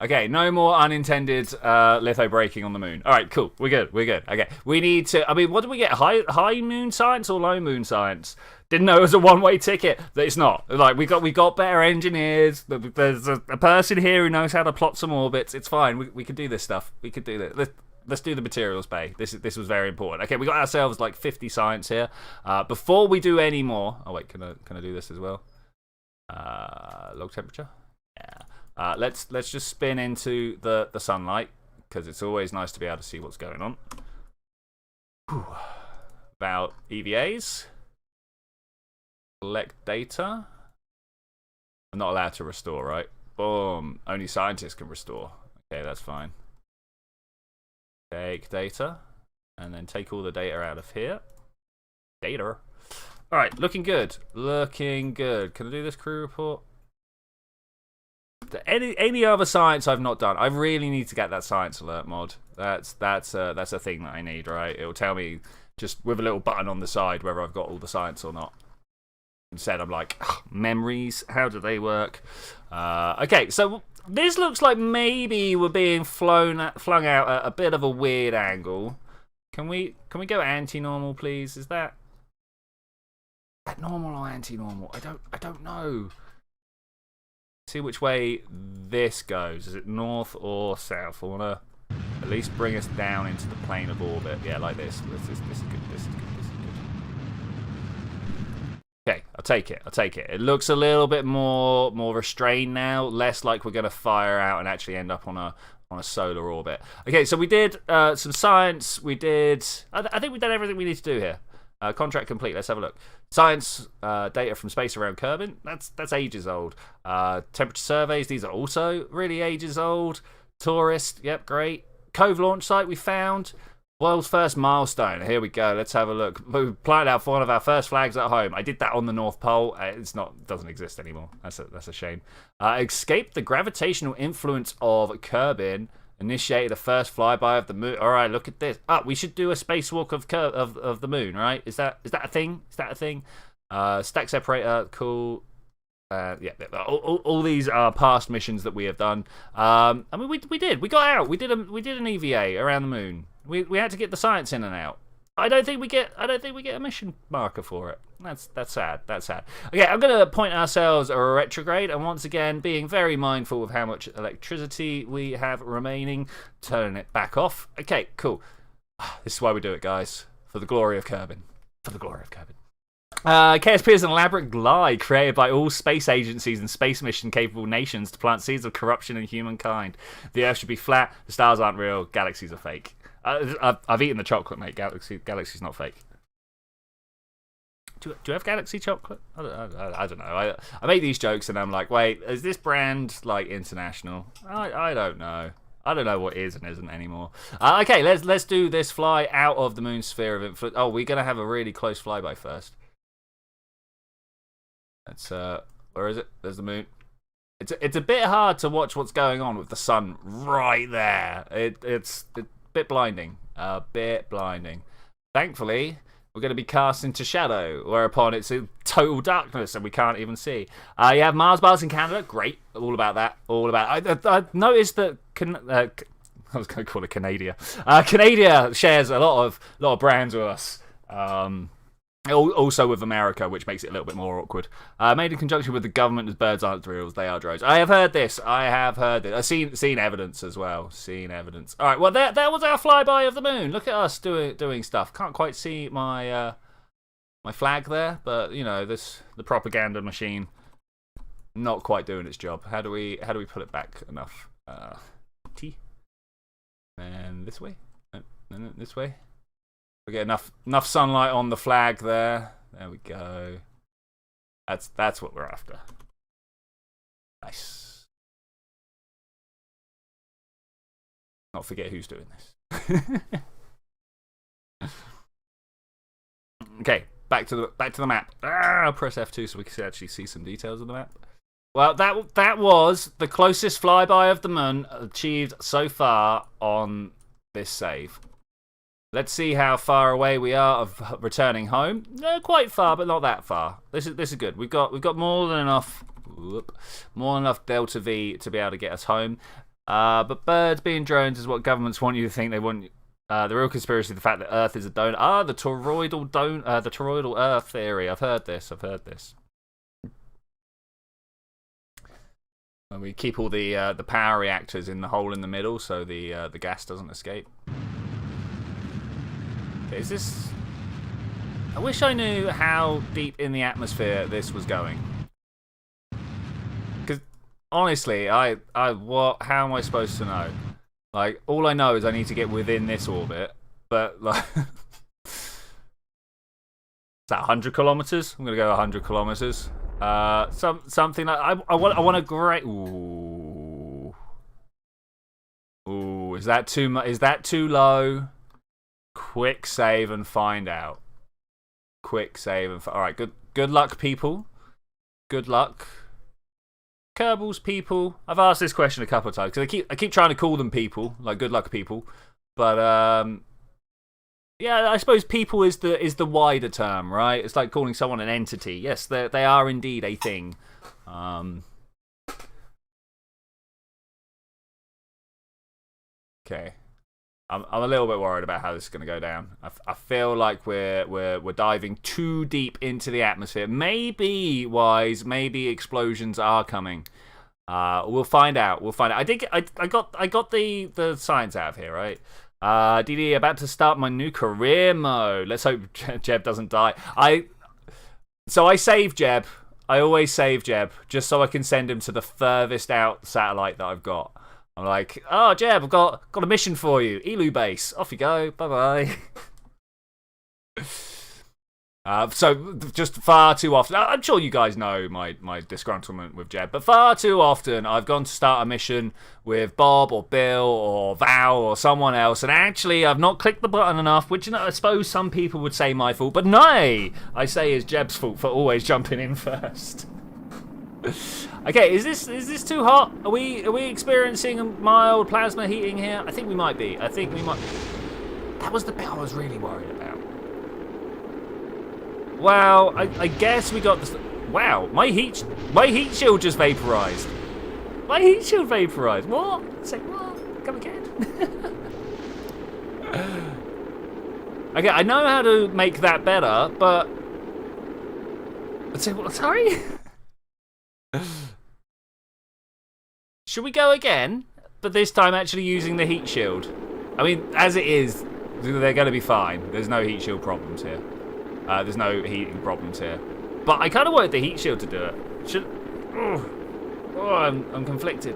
Okay, no more unintended litho braking on the moon. All right, cool. We're good. Okay, we need to. I mean, what did we get? High moon science or low moon science? Didn't know it was a one-way ticket. It's not. Like we got better engineers. There's a person here who knows how to plot some orbits. It's fine. We can do this stuff. We could do this. Let's do the materials bay. This was very important. Okay, we got ourselves like 50 science here. Before we do any more. Oh wait, can I do this as well? Log temperature. Yeah. Let's just spin into the sunlight because it's always nice to be able to see what's going on. Whew. About EVAs. Collect data. I'm not allowed to restore, right? Boom. Only scientists can restore. Okay, that's fine. Take data. And then take all the data out of here. Data. Alright, looking good. Looking good. Can I do this crew report? Any other science I've not done. I really need to get that science alert mod. That's a thing that I need, right? It'll tell me just with a little button on the side whether I've got all the science or not. Instead, I'm like, memories, how do they work? Okay, so this looks like maybe we're being flung out at a bit of a weird angle. Can we go anti-normal, please? Is that normal or anti-normal? I don't know. See which way this goes. Is it north or south? I wanna At least bring us down into the plane of orbit. Yeah, like this. This is good. This is good. This is good. Okay, I'll take it. I'll take it. It looks a little bit more restrained now. Less like we're going to fire out and actually end up on a solar orbit. Okay, so we did some science. We did... I think we've done everything we need to do here. Contract complete. Let's have a look. Science data from space around Kerbal. That's ages old. Temperature surveys. These are also really ages old. Tourist. Yep, great. Cove launch site we found. World's first milestone. Here we go. Let's have a look. We planted out one of our first flags at home. I did that on the North Pole. Doesn't exist anymore. That's a shame. Escaped the gravitational influence of Kerbal. Initiated the first flyby of the moon. All right, look at this. We should do a spacewalk of the moon. Right? Is that a thing? Is that a thing? Stack separator. Cool. Yeah, all these are past missions that we have done. I mean, we did. We got out. We did an EVA around the moon. We had to get the science in and out. I don't think we get a mission marker for it. That's sad. That's sad. Okay, I'm gonna point ourselves a retrograde, and once again, being very mindful of how much electricity we have remaining, turning it back off. Okay, cool. This is why we do it, guys. For the glory of Kerbal. For the glory of Kerbal. KSP is an elaborate lie created by all space agencies and space mission capable nations to plant seeds of corruption in humankind. The Earth should be flat. The stars aren't real. Galaxies are fake. I've eaten the chocolate, mate. Galaxy's not fake. Do you have Galaxy chocolate? I don't know. I make these jokes and I'm like, wait, is this brand like international? I don't know. I don't know what is and isn't anymore. Okay, let's do this fly out of the moon sphere of influence. Oh, we're gonna have a really close flyby first. That's where is it? There's the moon. It's a bit hard to watch what's going on with the sun right there. It's a bit blinding. A bit blinding. Thankfully, we're going to be cast into shadow, whereupon it's in total darkness and we can't even see. You have Mars bars in Canada. Great. All about that. All about it. I noticed that... I was going to call it Canada. Canada shares a lot of brands with us. Also with America, which makes it a little bit more awkward. Made in conjunction with the government as birds aren't drills, they are drones. I have heard this. I've seen evidence as well. Seen evidence. All right, well, that was our flyby of the moon. Look at us doing stuff. Can't quite see my my flag there, but you know, the propaganda machine not quite doing its job. How do we pull it back enough? T. And this way. No, this way. We get enough sunlight on the flag there. There we go. That's what we're after. Nice. Not forget who's doing this. Okay, back to the map. I'll press F2 so we can actually see some details of the map. Well, that was the closest flyby of the moon achieved so far on this save. Let's see how far away we are of returning home. No, quite far, but not that far. This is good. We've got more than enough Delta V to be able to get us home. But birds being drones is what governments want you to think. They want the real conspiracy, the fact that Earth is a donut. The toroidal Earth theory. I've heard this. And we keep all the power reactors in the hole in the middle, so the gas doesn't escape. Is this... I wish I knew how deep in the atmosphere this was going. Because, honestly, how am I supposed to know? Like, all I know is I need to get within this orbit, but, like... Is that 100 kilometers? I'm going to go 100 kilometers. Something like... I want a great... Ooh. Ooh, is that too low? Quick save and find out. Quick save and all right. Good luck, people. Good luck, Kerbal's people. I've asked this question a couple of times because I keep trying to call them people, like good luck people. But yeah, I suppose people is the wider term, right? It's like calling someone an entity. Yes, they are indeed a thing. Okay. I'm a little bit worried about how this is going to go down. I feel like we're diving too deep into the atmosphere. Maybe explosions are coming. We'll find out. We'll find out. I got the science out of here, right? DD about to start my new career mode. Let's hope Jeb doesn't die. So I save Jeb. I always save Jeb just so I can send him to the furthest out satellite that I've got. I'm like, oh Jeb, I've got a mission for you. Elu base. Off you go. Bye bye. So just far too often, I'm sure you guys know my disgruntlement with Jeb, but far too often I've gone to start a mission with Bob or Bill or Val or someone else, and actually I've not clicked the button enough, which I suppose some people would say my fault, but nay, I say is Jeb's fault for always jumping in first. Okay, is this too hot? Are we experiencing a mild plasma heating here? I think we might be. That was the bit I was really worried about. Well, I guess we got the... Wow, my heat shield just vaporized. My heat shield vaporized. What? Say what? Come again? Okay, I know how to make that better, but... Say what? Sorry? Should we go again? But this time actually using the heat shield. I mean, as it is, they're going to be fine. There's no heat shield problems here. There's no heating problems here. But I kind of wanted the heat shield to do it. I'm conflicted.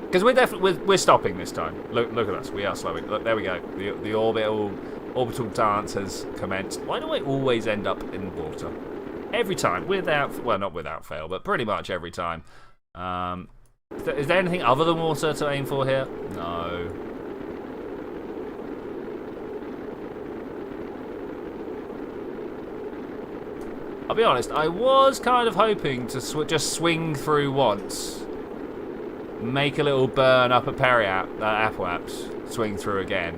Because we're stopping this time. Look at us. We are slowing. Look, there we go. The orbital dance has commenced. Why do I always end up in water? Every time. Not without fail, but pretty much every time. Is there anything other than water to aim for here? No. I'll be honest, I was kind of hoping to just swing through once, make a little burn up at Apoaps, swing through again.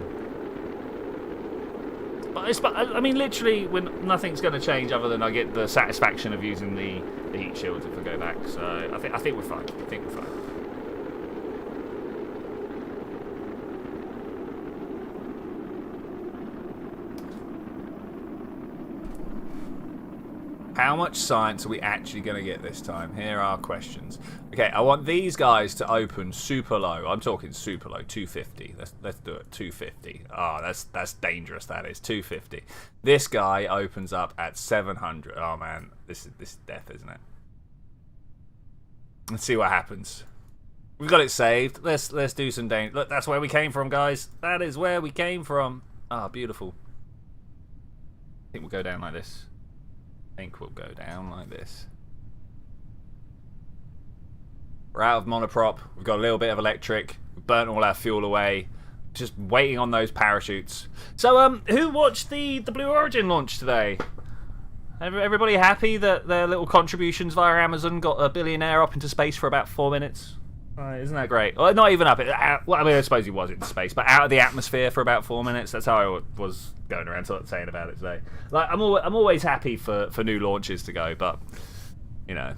But I mean, literally, when nothing's going to change other than I get the satisfaction of using the heat shields if I go back. So I think we're fine. How much science are we actually going to get this time? Here are questions. Okay, I want these guys to open super low. I'm talking super low, 250. Let's do it, 250. Oh, that's dangerous, that is, 250. This guy opens up at 700. Oh, man, this is death, isn't it? Let's see what happens. We've got it saved. Let's do some danger. Look, that's where we came from, guys. That is where we came from. Ah, beautiful. I think we'll go down like this. We're out of monoprop. We've got a little bit of electric. We've burnt all our fuel away. Just waiting on those parachutes. So, who watched the Blue Origin launch today? Everybody happy that their little contributions via Amazon got a billionaire up into space for about 4 minutes? Isn't that great? Well, not even up. Well, I mean, I suppose he was in space, but out of the atmosphere for about 4 minutes. That's how I was going around saying about it today. Like, I'm always happy for new launches to go, but you know.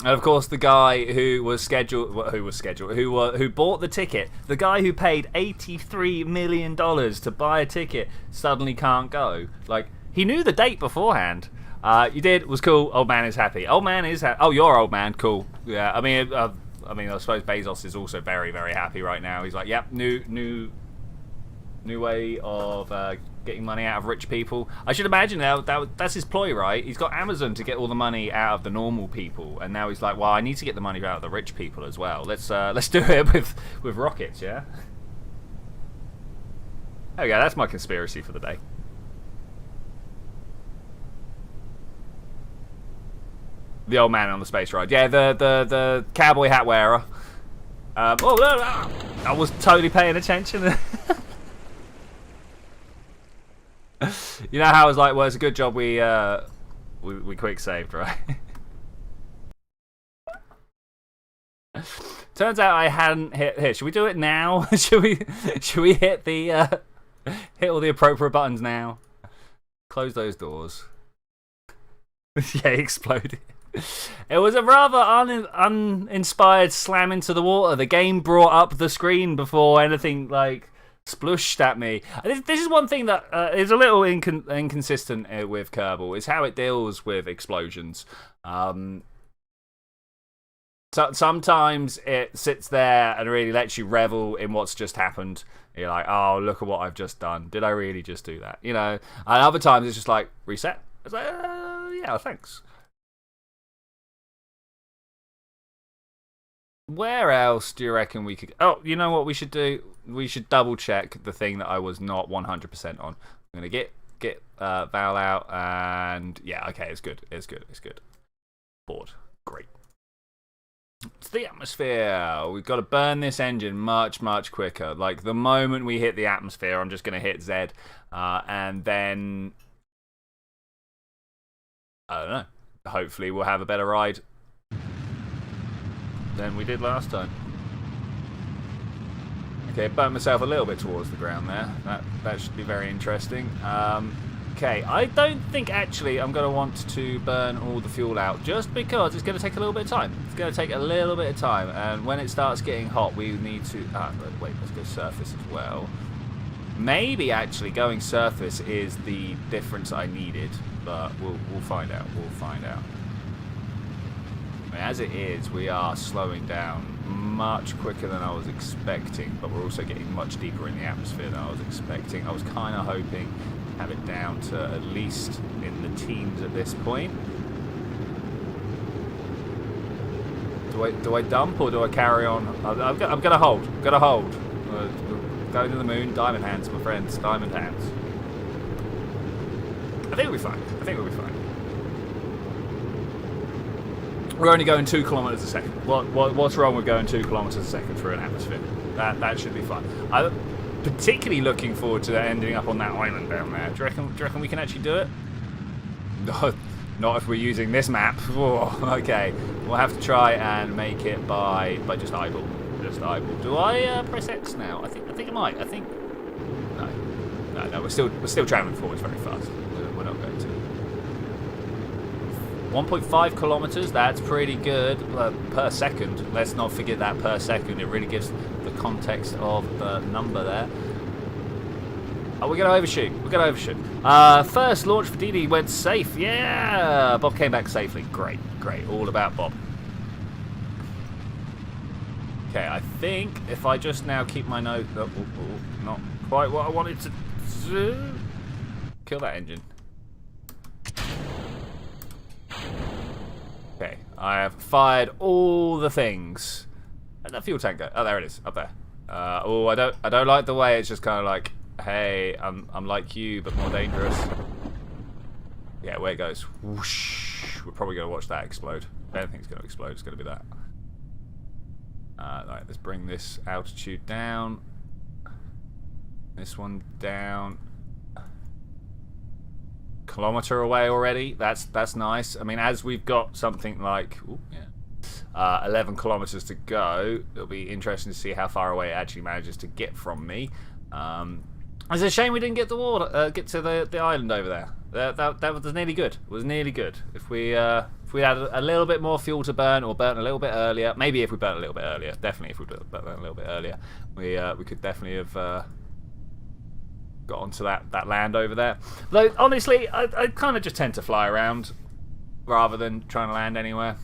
And of course, the guy who bought the ticket, the guy who paid $83 million to buy a ticket, suddenly can't go. Like, he knew the date beforehand. You did, was cool. Old man is happy. Old man is happy. Oh, you're old man. Cool. Yeah. I mean, I suppose Bezos is also very, very happy right now. He's like, yep, new way of getting money out of rich people. I should imagine that's his ploy, right? He's got Amazon to get all the money out of the normal people, and now he's like, well, I need to get the money out of the rich people as well. Let's do it with rockets, yeah. There we go. That's my conspiracy for the day. The old man on the space ride. Yeah, the cowboy hat wearer. I was totally paying attention. You know how I was like, well, it's a good job we quick saved, right? Turns out I hadn't hit. Here, should we do it now? should we hit the hit all the appropriate buttons now? Close those doors. Yeah, he exploded. It was a rather uninspired slam into the water. The game brought up the screen before anything like splooshed at me. This is one thing that is a little inconsistent with Kerbal, is how it deals with explosions. So sometimes it sits there and really lets you revel in what's just happened. You're like, oh, look at what I've just done. Did I really just do that? You know. And other times it's just like, reset. It's like, yeah, thanks. Where else do you reckon we could... Oh, you know what we should do? We should double check the thing that I was not 100% on. I'm going to get Val out, and yeah, okay, it's good. It's good. Board. Great. It's the atmosphere. We've got to burn this engine much, much quicker. Like, the moment we hit the atmosphere, I'm just going to hit Z, and then... I don't know. Hopefully we'll have a better ride than we did last time. Okay, burnt myself a little bit towards the ground there. That should be very interesting. Okay, I don't think actually I'm going to want to burn all the fuel out, just because it's going to take a little bit of time. It's going to take a little bit of time, and when it starts getting hot, we need to... wait, let's go surface as well. Maybe actually going surface is the difference I needed, but we'll find out. We'll find out. As it is, we are slowing down much quicker than I was expecting, but we're also getting much deeper in the atmosphere than I was expecting. I was kind of hoping to have it down to at least in the teens at this point. Do I dump or do I carry on? I'm gonna hold. I'm gonna hold. Going to the moon, diamond hands, my friends, diamond hands. I think we'll be fine. I think we'll be fine. We're only going 2 kilometers a second. What's wrong with going 2 kilometers a second through an atmosphere? That should be fine. I'm particularly looking forward to ending up on that island down there. Do you reckon we can actually do it? No, not if we're using this map. Oh, okay, we'll have to try and make it by just eyeball. Just eyeball. Do I press X now? I think I might. I think no. We're still traveling forwards very fast. We're not going to. 1.5 kilometers, that's pretty good per second. Let's not forget that per second. It really gives the context of the number there. Oh, we're going to overshoot. We're going to overshoot. First launch for DD went safe. Yeah! Bob came back safely. Great. All about Bob. Okay, I think if I just now keep my nose... Oh, not quite what I wanted to do. Kill that engine. Okay, I have fired all the things. Where'd that fuel tank go? Oh, there it is, up there. Oh, I don't like the way it's just kind of like, hey, I'm like you, but more dangerous. Yeah, where it goes. Whoosh. We're probably going to watch that explode. If anything's going to explode, it's going to be that. Right, let's bring this altitude down. This one down. Kilometer away already. That's nice. I mean, as we've got something like 11 kilometers to go, it'll be interesting to see how far away it actually manages to get from me. It's a shame we didn't get the water, get to the island over there. That was nearly good. It was nearly good. If we had a little bit more fuel to burn, or burn a little bit earlier, maybe if we burnt a little bit earlier, definitely if we burnt a little bit earlier, we could definitely have got onto that land over there. Though honestly, I kind of just tend to fly around rather than trying to land anywhere.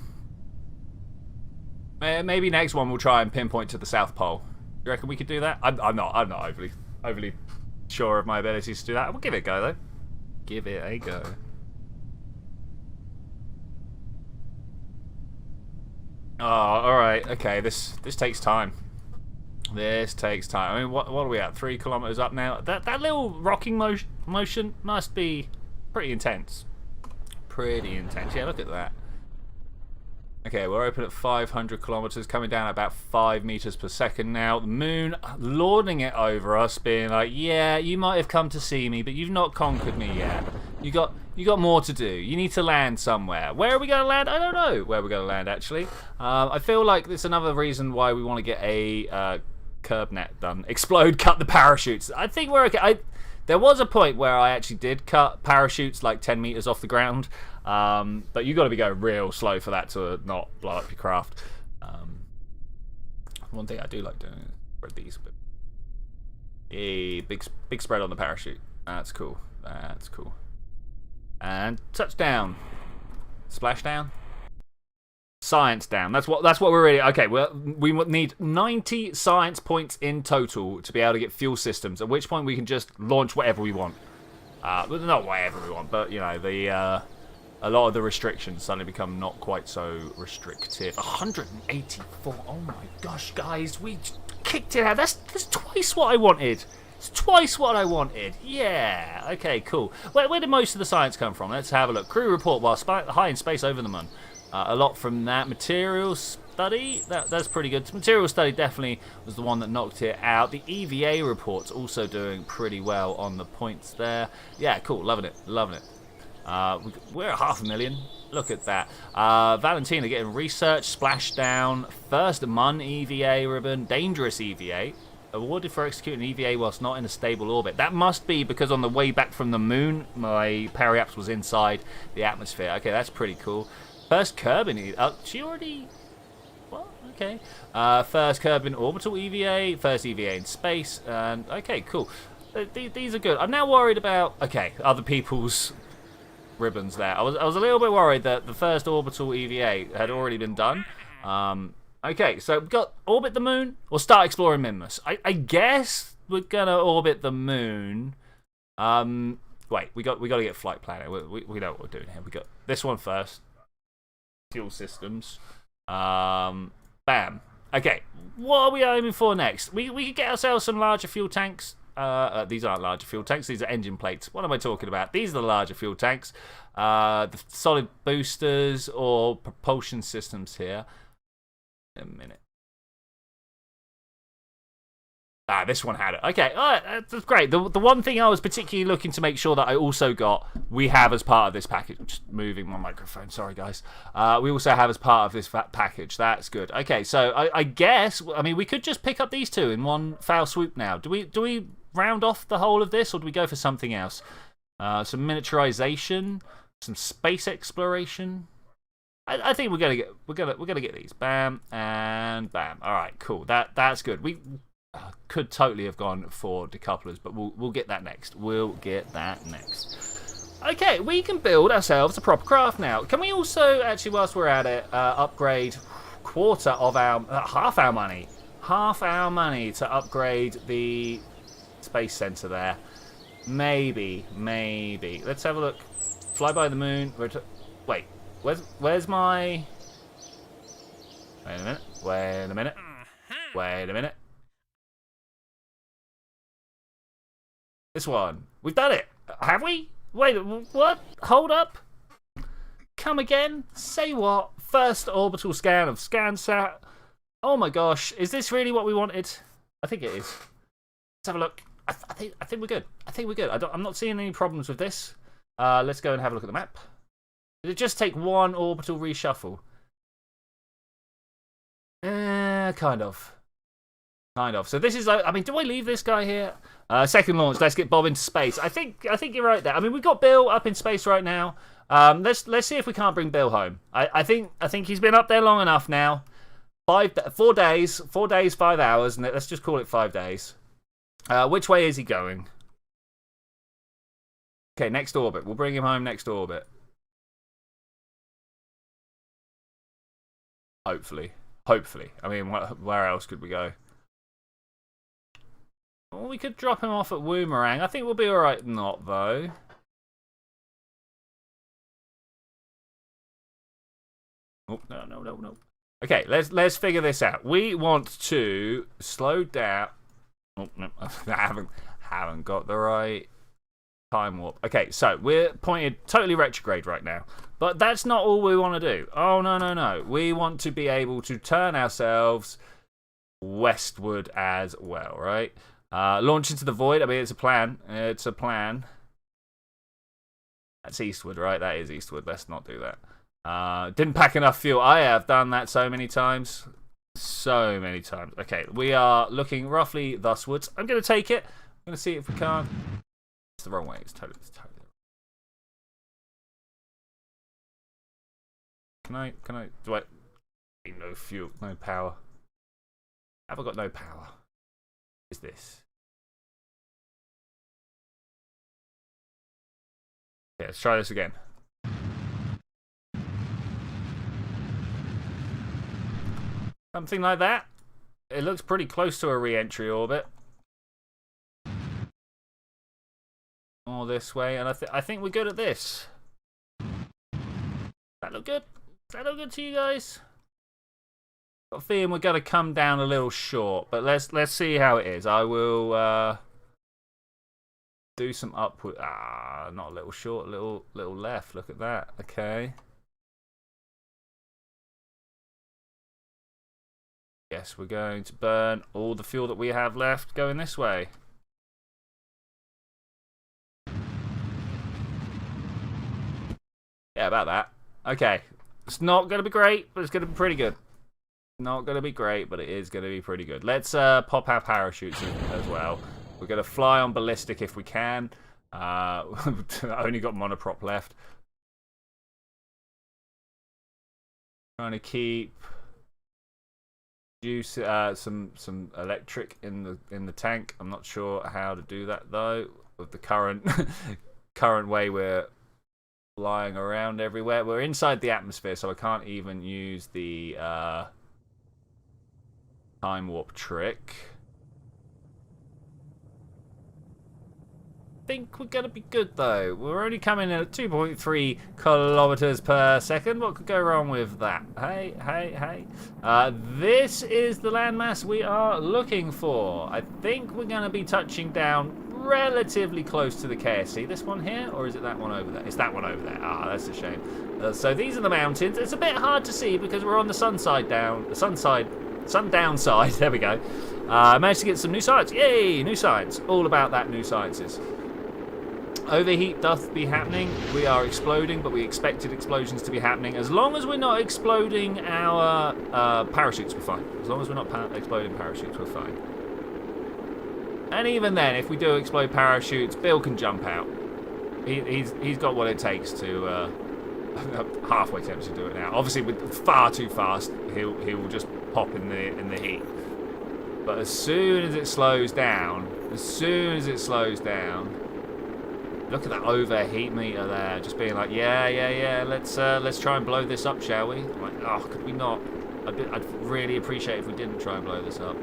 Maybe next one we'll try and pinpoint to the South Pole. You reckon we could do that? I'm not overly sure of my abilities to do that. We'll give it a go though. Give it a go. Oh, alright, okay, this takes time. This takes time. I mean, what are we at? 3 kilometers up now? That little rocking motion must be pretty intense. Pretty intense. Yeah, look at that. Okay, we're open at 500 kilometers, coming down at about 5 meters per second now. The moon lording it over us, being like, yeah, you might have come to see me, but you've not conquered me yet. You got more to do. You need to land somewhere. Where are we going to land? I don't know where we're going to land, actually. I feel like it's another reason why we want to get a curb net done. Explode, cut the parachutes. I think we're okay. There was a point where I actually did cut parachutes like 10 meters off the ground, but you got to be going real slow for that to not blow up your craft. One thing I do like doing is spread these a bit. Yay, big spread on the parachute. That's cool. That's cool. And touchdown. Splashdown. Science down. That's what we're really okay. We need 90 science points in total to be able to get fuel systems. At which point we can just launch whatever we want. Well, not whatever we want, but you know a lot of the restrictions suddenly become not quite so restrictive. 184. Oh my gosh, guys, we kicked it out. That's twice what I wanted. It's twice what I wanted. Yeah. Okay. Cool. Where did most of the science come from? Let's have a look. Crew report while high in space over the Mun. A lot from that. Material study. That's pretty good. Material study definitely was the one that knocked it out. The EVA report's also doing pretty well on the points there. Yeah. Cool. Loving it. Loving it. We're at 500,000. Look at that. Valentina getting research, splashdown, first Mun EVA ribbon, dangerous EVA, awarded for executing EVA whilst not in a stable orbit. That must be because on the way back from the moon, my periaps was inside the atmosphere. Okay, that's pretty cool. First Kerbal, she already... What? Okay. First Kerbal orbital EVA, first EVA in space, and okay, cool. These are good. I'm now worried about, okay, other people's ribbons there. I was a little bit worried that the first orbital EVA had already been done. Okay, so we've got orbit the moon or start exploring Minmus. I guess we're gonna orbit the moon. Wait, we got to get flight planner. We know what we're doing here. We got this one first. Fuel systems. Bam. Okay, what are we aiming for next? We could get ourselves some larger fuel tanks. These aren't larger fuel tanks, these are engine plates. What am I talking about? These are the larger fuel tanks. The solid boosters or propulsion systems here. A minute. This one had it. Okay, that's great. The one thing I was particularly looking to make sure that I also got, we have as part of this package. I'm just moving my microphone, sorry guys. We also have as part of this package. That's good. Okay, so I guess, I mean, we could just pick up these two in one foul swoop now. Do we round off the whole of this, or do we go for something else? Some miniaturization, some space exploration. I think we're gonna get these. Bam and bam. All right, cool. That's good. We could totally have gone for decouplers, but we'll get that next. We'll get that next. Okay, we can build ourselves a proper craft now. Can we also actually, whilst we're at it, upgrade quarter of our half our money to upgrade the space center there? Maybe. Let's have a look. Fly by the moon. Wait. Where's my... Wait a minute. This one. We've done it. Have we? Wait, what? Hold up. Come again? Say what? First orbital scan of SCANsat. Oh my gosh. Is this really what we wanted? I think it is. Let's have a look. I think we're good. I'm not seeing any problems with this. Let's go and have a look at the map. Did it just take one orbital reshuffle? Kind of. So this is, I mean, do I leave this guy here? Second launch. Let's get Bob into space. I think you're right there. I mean, we've got Bill up in space right now. Let's see if we can't bring Bill home. I think he's been up there long enough now. 4 days, 5 hours, and let's just call it 5 days. Which way is he going? Okay, next orbit. We'll bring him home next orbit. Hopefully. I mean, where else could we go? Well, we could drop him off at Woomerang. I think we'll be alright not, though. Oh, no. Okay, let's figure this out. We want to slow down. Oh, no, I haven't got the right time warp. Okay, so we're pointed totally retrograde right now. But that's not all we want to do. Oh, no. We want to be able to turn ourselves westward as well, right? Launch into the void. I mean, it's a plan. That's eastward, right? That is eastward. Let's not do that. Didn't pack enough fuel. I have done that so many times. Okay, we are looking roughly thuswards. I'm going to take it. I'm going to see if we can't. It's the wrong way. It's totally. Can I? Do I? No fuel, no power. Have I got no power? Is this? Yeah, let's try this again. Something like that. It looks pretty close to a re-entry orbit. More this way, and I think we're good at this. That look good? Does that look good to you guys? Got a feeling we're gonna come down a little short, but let's see how it is. I will do some upward. Not a little short, little left. Look at that. Okay. Yes, we're going to burn all the fuel that we have left going this way. Yeah, about that. Okay. It's not going to be great, but it's going to be pretty good. Not going to be great, but it is going to be pretty good. Let's pop our parachutes as well. We're going to fly on ballistic if we can. Only got monoprop left. Trying to keep some electric in the tank. I'm not sure how to do that though with the current way we're flying around everywhere. We're inside the atmosphere, so I can't even use the time warp trick. I think we're gonna be good though. We're only coming in at 2.3 kilometers per second. What could go wrong with that? Hey. This is the landmass we are looking for. I think we're gonna be touching down relatively close to the KSC. This one here, or is it that one over there? It's that one over there. That's a shame. So these are the mountains. It's a bit hard to see because we're on the sun downside. There we go. I managed to get some new science. Yay, new science. All about that new sciences. Overheat doth be happening. We are exploding, but we expected explosions to be happening. As long as we're not exploding our parachutes, we're fine. As long as we're not exploding parachutes, we're fine. And even then, if we do explode parachutes, Bill can jump out. He's got what it takes to. Halfway tempted to do it now. Obviously, with far too fast, he will just pop in the heat. But as soon as it slows down, look at that overheat meter there, just being like, yeah. Let's try and blow this up, shall we? I'm like, oh, could we not? I'd really appreciate if we didn't try and blow this up.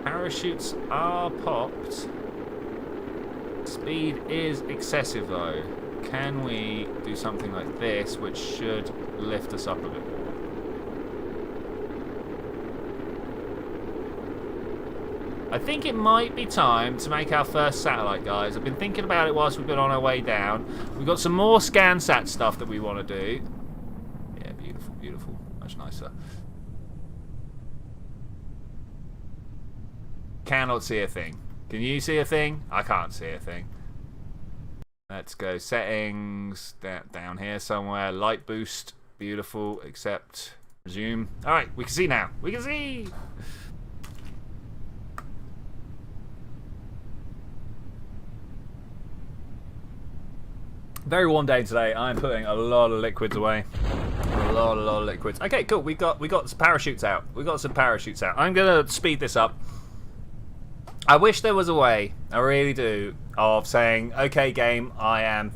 Parachutes are popped. Speed is excessive though. Can we do something like this, which should lift us up a bit more? I think it might be time to make our first satellite, guys. I've been thinking about it whilst we've been on our way down. We've got some more SCANsat stuff that we want to do. Yeah, beautiful. Much nicer. Cannot see a thing. Can you see a thing? I can't see a thing. Let's go settings, down here somewhere. Light boost, beautiful, accept, resume. Alright, we can see now. We can see! Very warm day today. I'm putting a lot of liquids away. A lot of liquids. Okay, cool. We got some parachutes out. I'm gonna speed this up. I wish there was a way, I really do, of saying, okay, game, I am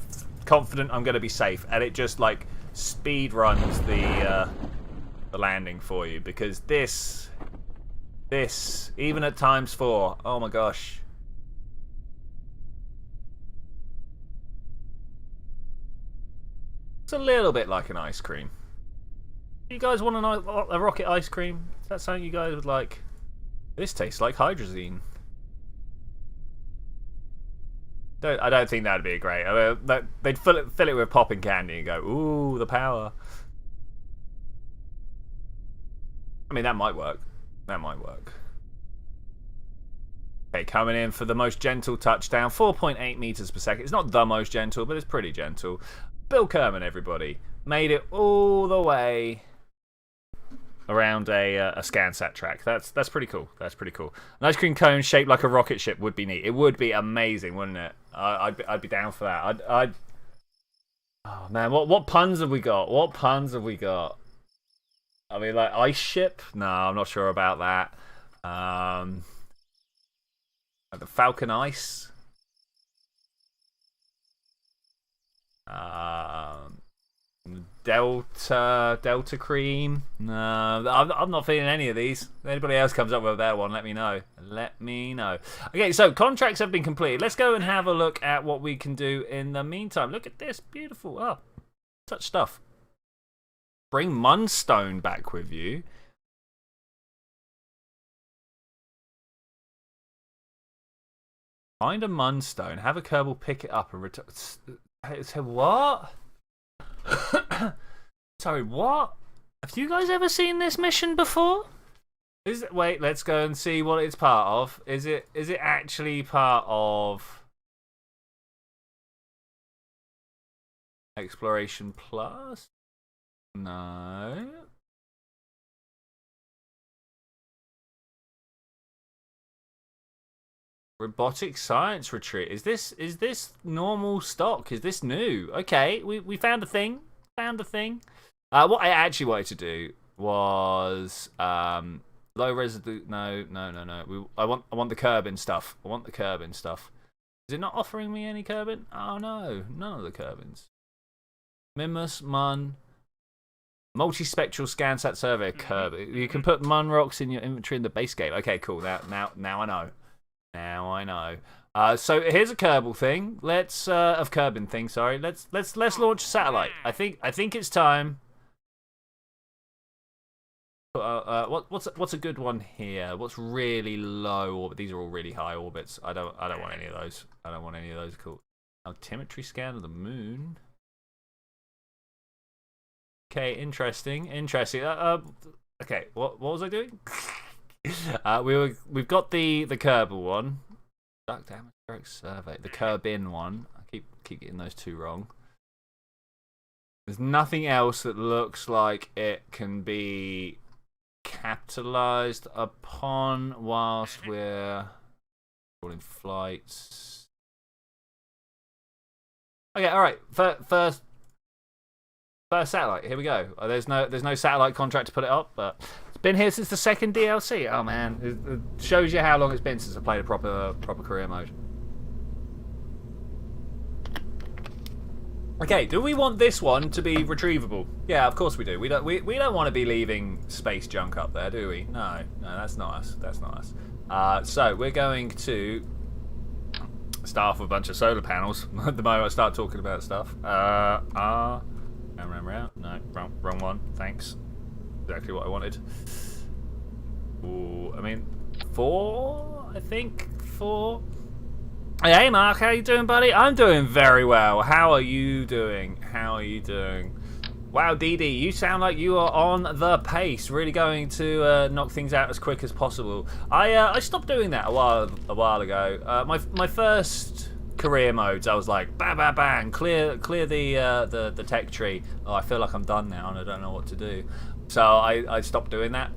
confident I'm gonna be safe, and it just like speed runs the landing for you, because this, even at ×4, oh my gosh. It's a little bit like an ice cream. You guys want a rocket ice cream? Is that something you guys would like? This tastes like hydrazine. I don't think that'd be great. I mean, they'd fill it with popping candy and go, ooh, the power. I mean, that might work. Okay, coming in for the most gentle touchdown. 4.8 meters per second. It's not the most gentle, but it's pretty gentle. Bill Kerman, everybody. Made it all the way around a SCANsat track. That's pretty cool. An ice cream cone shaped like a rocket ship would be neat. It would be amazing, wouldn't it? I'd be down for that. Oh man, what puns have we got? I mean, like ice ship? No, I'm not sure about that. The Falcon Ice. Delta Cream. No, I'm not feeling any of these. If anybody else comes up with a better one, let me know. Let me know. Okay, so contracts have been completed. Let's go and have a look at what we can do in the meantime. Look at this. Beautiful. Oh, such stuff. Bring Munstone back with you. Find a Munstone. Have a Kerbal pick it up and return. What? Sorry, what? Have you guys ever seen this mission before? Wait, let's go and see what it's part of. Is it actually part of Exploration Plus? No. Robotic Science Retreat. Is this normal stock? Is this new? Okay, we found a thing. What I actually wanted to do was low residue. No. I want the Kerbin stuff. Is it not offering me any Kerbin? Oh no, none of the Kerbins. Mimus, Mun, multispectral SCANsat survey Kerbin. You can put Mun rocks in your inventory in the base game. Okay, cool. Now I know. Now I know. So here's a Kerbal thing. Of Kerbin thing. Sorry. Let's launch a satellite. I think it's time. What's a good one here? What's really low orbit? These are all really high orbits. I don't want any of those. Cool. Altimetry scan of the moon. Okay, interesting. Okay, what was I doing? We've got the Kerbal one. Duct atmospheric survey. The Kerbin one. I keep getting those two wrong. There's nothing else that looks like it can be capitalized upon whilst we're calling flights. Okay, alright. First satellite. Here we go. There's no satellite contract to put it up, but been here since the second DLC. Oh man, it shows you how long it's been since I played a proper career mode. Okay, do we want this one to be retrievable? Yeah, of course we do. We don't want to be leaving space junk up there, do we? No, that's not us. So we're going to start off with a bunch of solar panels. At the moment I start talking about stuff. No, wrong one. Thanks. Exactly what I wanted. Ooh, I mean, 4, I think. 4. Hey, Mark, how you doing, buddy? I'm doing very well. How are you doing? Wow, DD, you sound like you are on the pace. Really going to knock things out as quick as possible. I stopped doing that a while ago. My first career modes, I was like, bang, bang, bang, clear the tech tree. Oh, I feel like I'm done now and I don't know what to do. So I stopped doing that.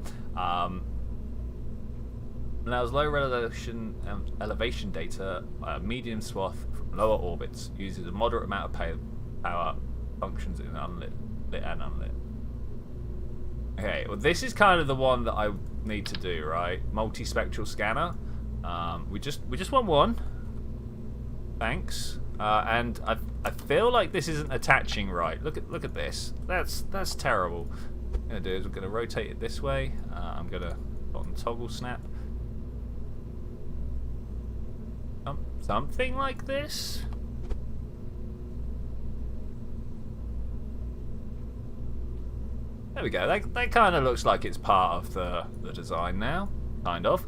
And that was low resolution elevation data, medium swath from lower orbits, uses a moderate amount of power, functions in lit and unlit. Okay, well this is kind of the one that I need to do, right? Multispectral scanner. We just want one. Thanks. And I feel like this isn't attaching right. Look at this. That's terrible. What I'm gonna do is we're gonna rotate it this way. I'm gonna put on toggle snap. Something like this. There we go. That kind of looks like it's part of the design now. Kind of.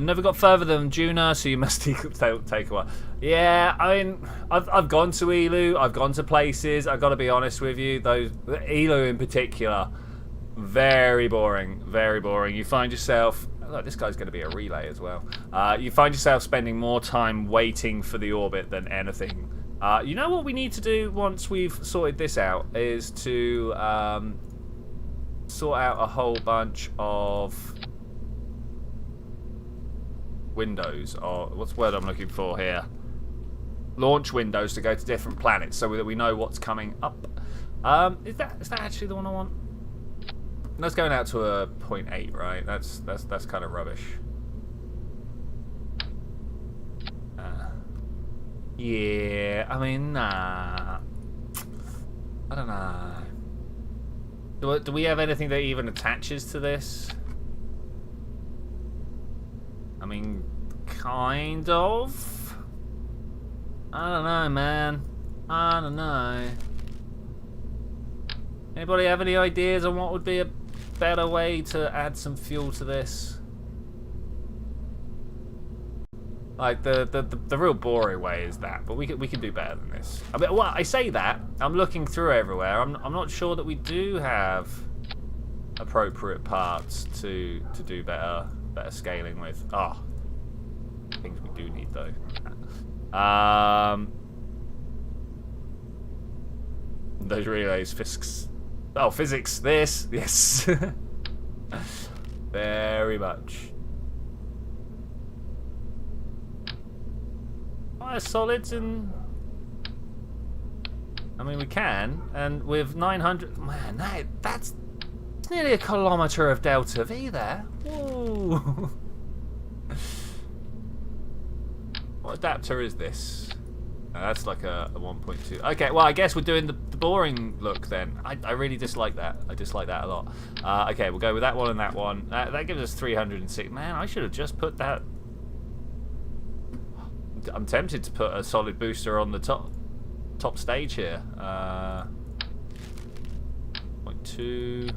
Never got further than Juna, so you must take a while. Yeah, I mean, I've gone to Elu, I've gone to places. I've got to be honest with you. Those Elu in particular, very boring. Very boring. You find yourself. Look, this guy's going to be a relay as well. You find yourself spending more time waiting for the orbit than anything. You know what we need to do once we've sorted this out is to sort out a whole bunch of windows, or what's the word I'm looking for here? Launch windows to go to different planets so that we know what's coming up. Is that actually the one I want? That's going out to a 0.8, right? That's kind of rubbish. Yeah, I mean, nah. I don't know. Do we have anything that even attaches to this? I mean, kind of. I don't know, man. I don't know. Anybody have any ideas on what would be a better way to add some fuel to this? Like the real boring way is that, but we can do better than this. I mean, well, I say that I'm looking through everywhere. I'm not sure that we do have appropriate parts to do better scaling with. Oh, things we do need though. Those relays, physics. Oh, physics. This, yes, very much. Solids in. I mean, we can, and with 900. Man, that's nearly a kilometre of delta V there. Whoa. What adapter is this? That's like a 1.2. Okay, well, I guess we're doing the boring look then. I really dislike that. I dislike that a lot. Okay, we'll go with that one and that one. That gives us 306. Man, I should have just put that. I'm tempted to put a solid booster on the top stage here. 0.2,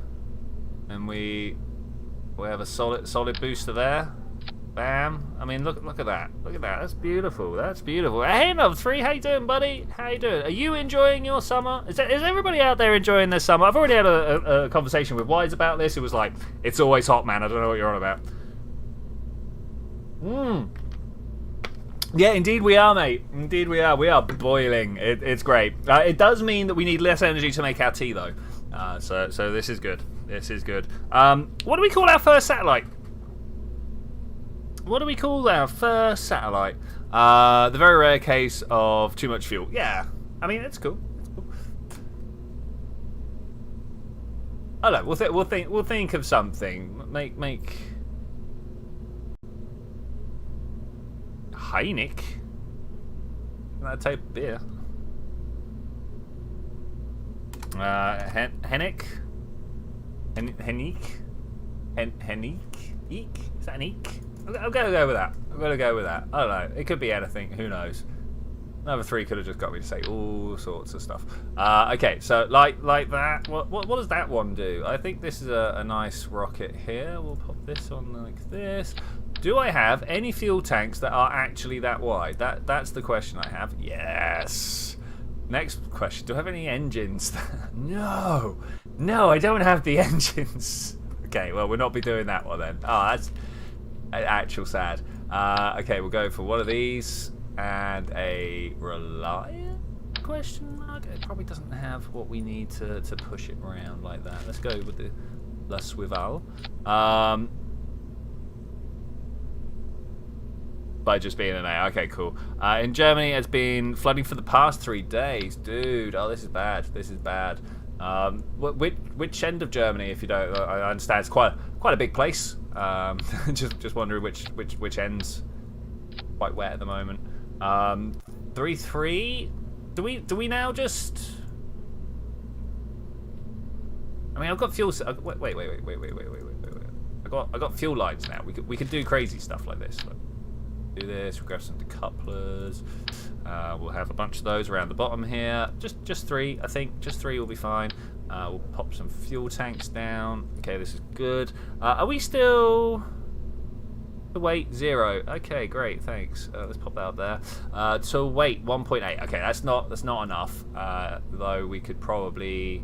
and we have a solid booster there. Bam! I mean, look at that. Look at that. That's beautiful. That's beautiful. Hey, Nub3, how you doing, buddy? How you doing? Are you enjoying your summer? Is everybody out there enjoying their summer? I've already had a conversation with Wise about this. It was like, it's always hot, man. I don't know what you're on about. Yeah, indeed we are, mate. Indeed we are. We are boiling. It's great. It does mean that we need less energy to make our tea, though. So this is good. This is good. What do we call our first satellite? What do we call our first satellite? The very rare case of too much fuel. Yeah. I mean, it's cool. It's cool. Oh no, we'll think of something. Make. Heineck? That type of beer. Hennick? Hennick? Eek? Is that an eek? I'm gonna go with that. I'm gonna go with that. I don't know. It could be anything. Who knows? Another 3 could have just got me to say all sorts of stuff. Okay, so like that. What does that one do? I think this is a nice rocket here. We'll pop this on like this. Do I have any fuel tanks that are actually that wide? That's the question I have. Yes. Next question. Do I have any engines? No. No, I don't have the engines. Okay, well, we'll not be doing that one then. Oh, that's actual sad. Okay, we'll go for one of these and a Reliant question mark. It probably doesn't have what we need to push it around like that. Let's go with the La Swival. By just being an A. Okay, cool. In Germany, it's been flooding for the past 3 days. Dude, oh, this is bad. This is bad. Which end of Germany, if you don't... I understand it's quite a big place. Just wondering which end's quite wet at the moment. 3-3? Do we now just... I mean, I've got fuel... Wait. I got fuel lines now. We could do crazy stuff like this. Look. Do this. We'll grab some decouplers. We'll have a bunch of those around the bottom here. Just 3, I think. Just 3 will be fine. We'll pop some fuel tanks down. Okay, this is good. Are we still... Weight 0. Okay, great. Thanks. Let's pop that up there. To weight 1.8. Okay, that's not enough. Though we could probably...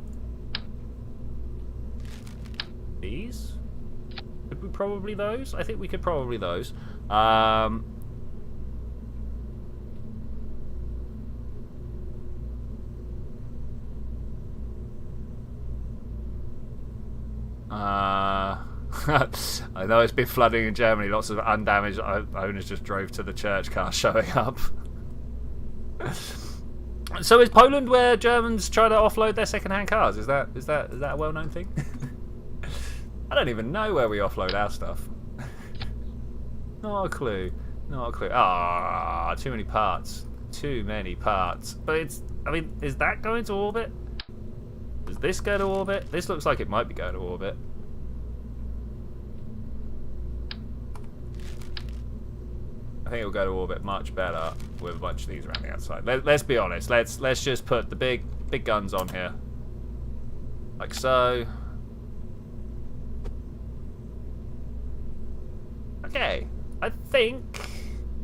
These? Could we probably those? I think we could probably those. I know it's been flooding in Germany. Lots of undamaged owners just drove to the church car showing up. So is Poland where Germans try to offload their second-hand cars? Is that a well-known thing? I don't even know where we offload our stuff. Not a clue. Not a clue. Ah, too many parts. Too many parts. But it's... I mean, is that going to orbit? Does this go to orbit? This looks like it might be going to orbit. I think it'll go to orbit much better with a bunch of these around the outside. Let's be honest. Let's just put the big guns on here. Like so. Okay. I think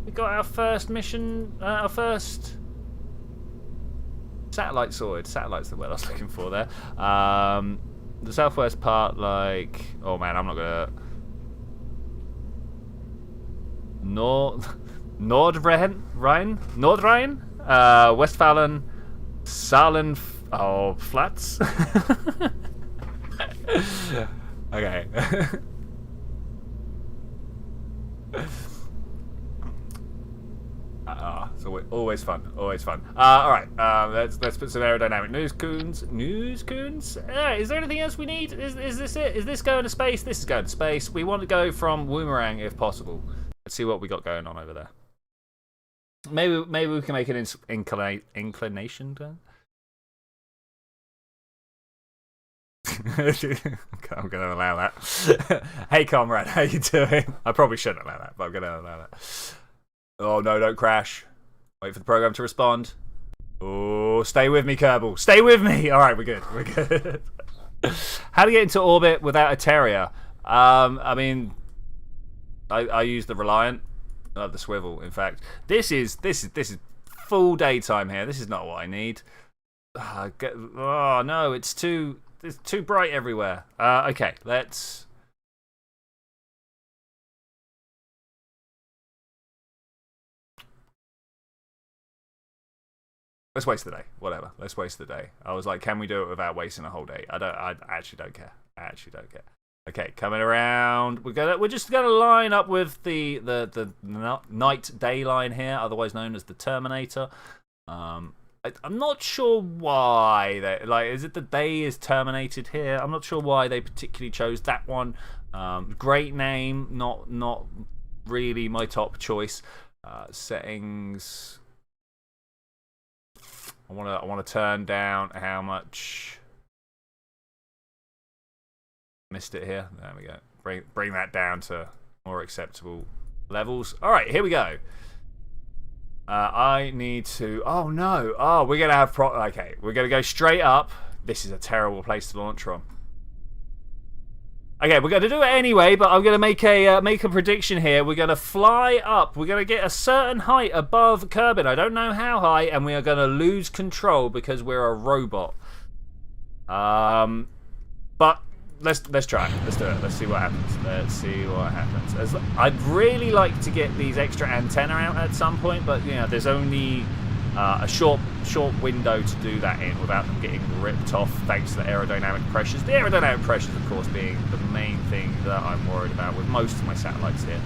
we got our first mission, our first satellite sorted. Satellite's the word I was looking for there. The southwest part, like, oh man, I'm not gonna. Nordrhein, Westfalen, Saalen, Flats. Okay. So always fun, always fun. All right, let's put some aerodynamic news coons. Is there anything else we need? Is this it? Is this going to space? This is going to space. We want to go from Woomerang if possible. Let's see what we got going on over there. Maybe we can make an inclination turn. I'm going to allow that. Hey, comrade, how you doing? I probably shouldn't allow that, but I'm going to allow that. Oh no, don't crash. Wait for the program to respond. Oh, stay with me, Kerbal. Stay with me. All right, we're good. We're good. How to get into orbit without a Terrier? I mean, I use the Reliant, the swivel. In fact, this is full daytime here. This is not what I need. Oh no, it's too bright everywhere. Okay, let's waste the day. Whatever. Let's waste the day. I was like, can we do it without wasting a whole day? I actually don't care. I actually don't care. Okay, coming around. We're just gonna line up with the night day line here, otherwise known as the Terminator. I'm not sure why they is it the day is terminated here? I'm not sure why they particularly chose that one. Great name, not really my top choice. Settings. I want to turn down how much. Missed it here. There we go. Bring that down to more acceptable levels. All right, here we go. I need to. Oh no! Oh, we're gonna have. Okay, we're gonna go straight up. This is a terrible place to launch from. Okay, we're gonna do it anyway, but I'm gonna make a prediction here. We're gonna fly up. We're gonna get a certain height above Kerbal. I don't know how high, and we are gonna lose control because we're a robot. But let's try it. Let's do it. Let's see what happens. Let's see what happens. I'd really like to get these extra antenna out at some point, but you know, there's only a short window to do that in without them getting ripped off thanks to the aerodynamic pressures. The aerodynamic pressures, of course, being the main thing that I'm worried about with most of my satellites here.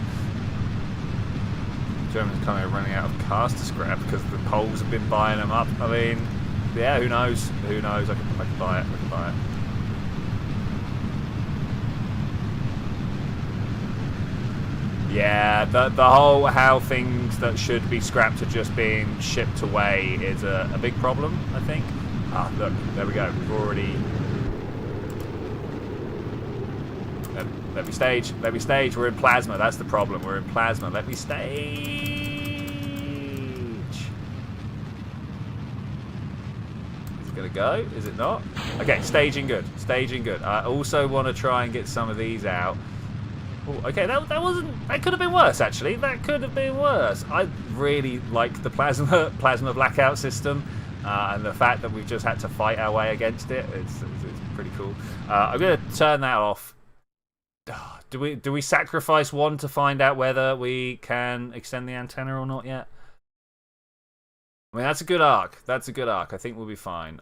Germans kind of running out of cars to scrap because the Poles have been buying them up. I mean, yeah, who knows? Who knows? I could buy it. I could buy it. Yeah, the whole how things that should be scrapped are just being shipped away is a big problem, I think. Ah, look, there we go. We've already... Let me stage. Let me stage. We're in plasma. That's the problem. We're in plasma. Let me stage. Is it going to go? Is it not? Okay, staging good. Staging good. I also want to try and get some of these out. Ooh, okay, that could have been worse, actually. That could have been worse. I really like the plasma blackout system, and the fact that we've just had to fight our way against it. It's pretty cool. I'm going to turn that off. Do we sacrifice one to find out whether we can extend the antenna or not yet? I mean, that's a good arc. That's a good arc. I think we'll be fine.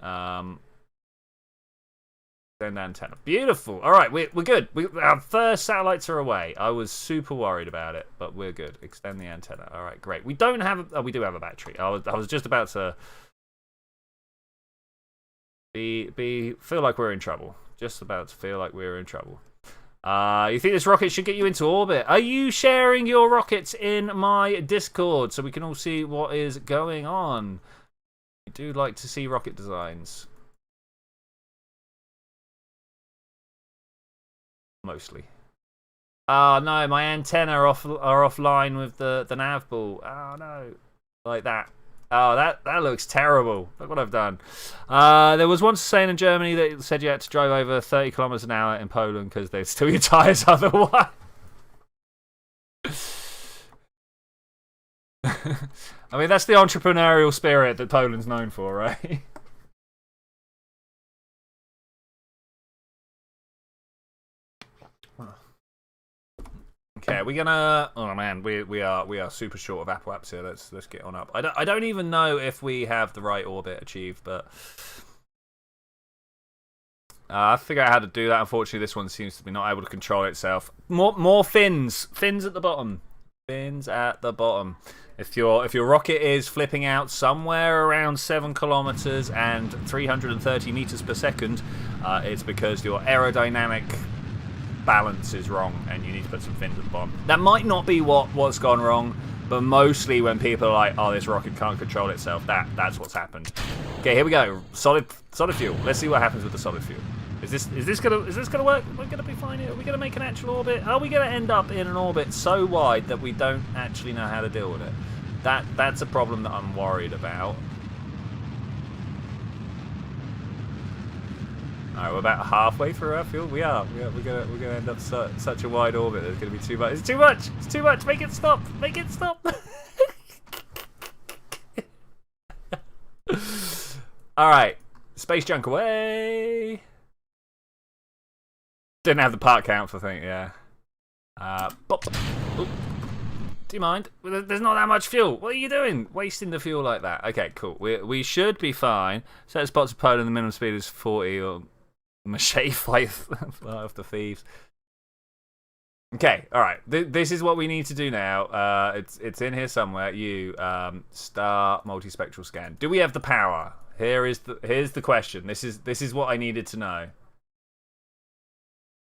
Antenna. Beautiful. All right, we're good. Our first satellites are away. I was super worried about it, but we're good. Extend the antenna. All right, great. We don't have. We do have a battery. I was just about to feel like we're in trouble. Just about to feel like we're in trouble. You think this rocket should get you into orbit? Are you sharing your rockets in my Discord so we can all see what is going on? I do like to see rocket designs. Mostly. Oh no, my antenna are offline with the nav ball. Oh no. Like that. Oh, that looks terrible. Look what I've done. There was once a saying in Germany that said you had to drive over 30 kilometers an hour in Poland because they'd steal your tires otherwise. I mean, that's the entrepreneurial spirit that Poland's known for, right? Okay, we're gonna. Oh man, we are super short of Apple apps here. Let's get on up. I don't even know if we have the right orbit achieved, but I figure out how to do that. Unfortunately, this one seems to be not able to control itself. More fins at the bottom. Fins at the bottom. If your rocket is flipping out somewhere around 7 kilometers and 330 meters per second, it's because your aerodynamic balance is wrong and you need to put some fins at the bottom. That might not be what's gone wrong, but mostly when people are like, oh, this rocket can't control itself, that's what's happened. Okay, here we go. Solid fuel. Let's see what happens with the solid fuel. Is this gonna work? Are we gonna be fine here? Are we gonna make an actual orbit? Are we gonna end up in an orbit so wide that we don't actually know how to deal with it? That's a problem that I'm worried about. Alright, we're about halfway through our fuel. We're gonna end up such a wide orbit. There's gonna be too much. It's too much. It's too much. Make it stop. Make it stop. All right, space junk away. Didn't have the part count, I think. Yeah. Bop. Oop. Do you mind? There's not that much fuel. What are you doing? Wasting the fuel like that. Okay, cool. We should be fine. Set spots of Poland. The minimum speed is 40 or. Mache flight of the thieves. Okay, all right. This is what we need to do now. It's in here somewhere. Start multispectral scan. Do we have the power? Here's the question. This is what I needed to know.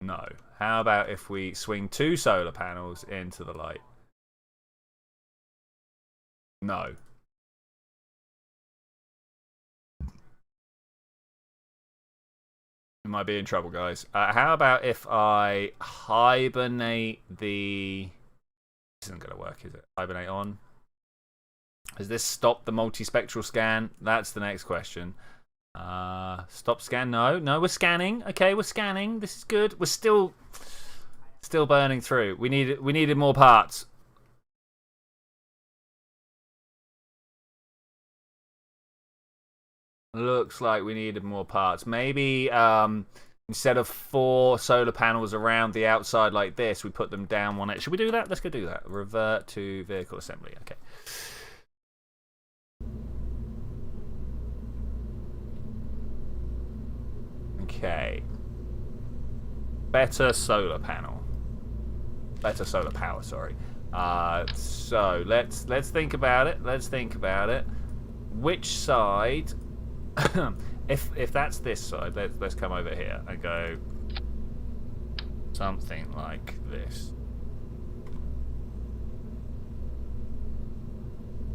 No. How about if we swing 2 solar panels into the light? No. We might be in trouble, guys. How about if I hibernate the... This isn't going to work, is it? Hibernate on. Has this stopped the multispectral scan? That's the next question. Stop scan? No, we're scanning. Okay, we're scanning. This is good. We're still burning through. We needed more parts. Looks like we needed more parts. Maybe instead of 4 solar panels around the outside like this, we put them down one edge. Should we do that? Let's go do that. Revert to vehicle assembly. Okay. Okay. Better solar panel. Better solar power, sorry. So let's think about it. Let's think about it. Which side... if that's this side, let's come over here and go something like this.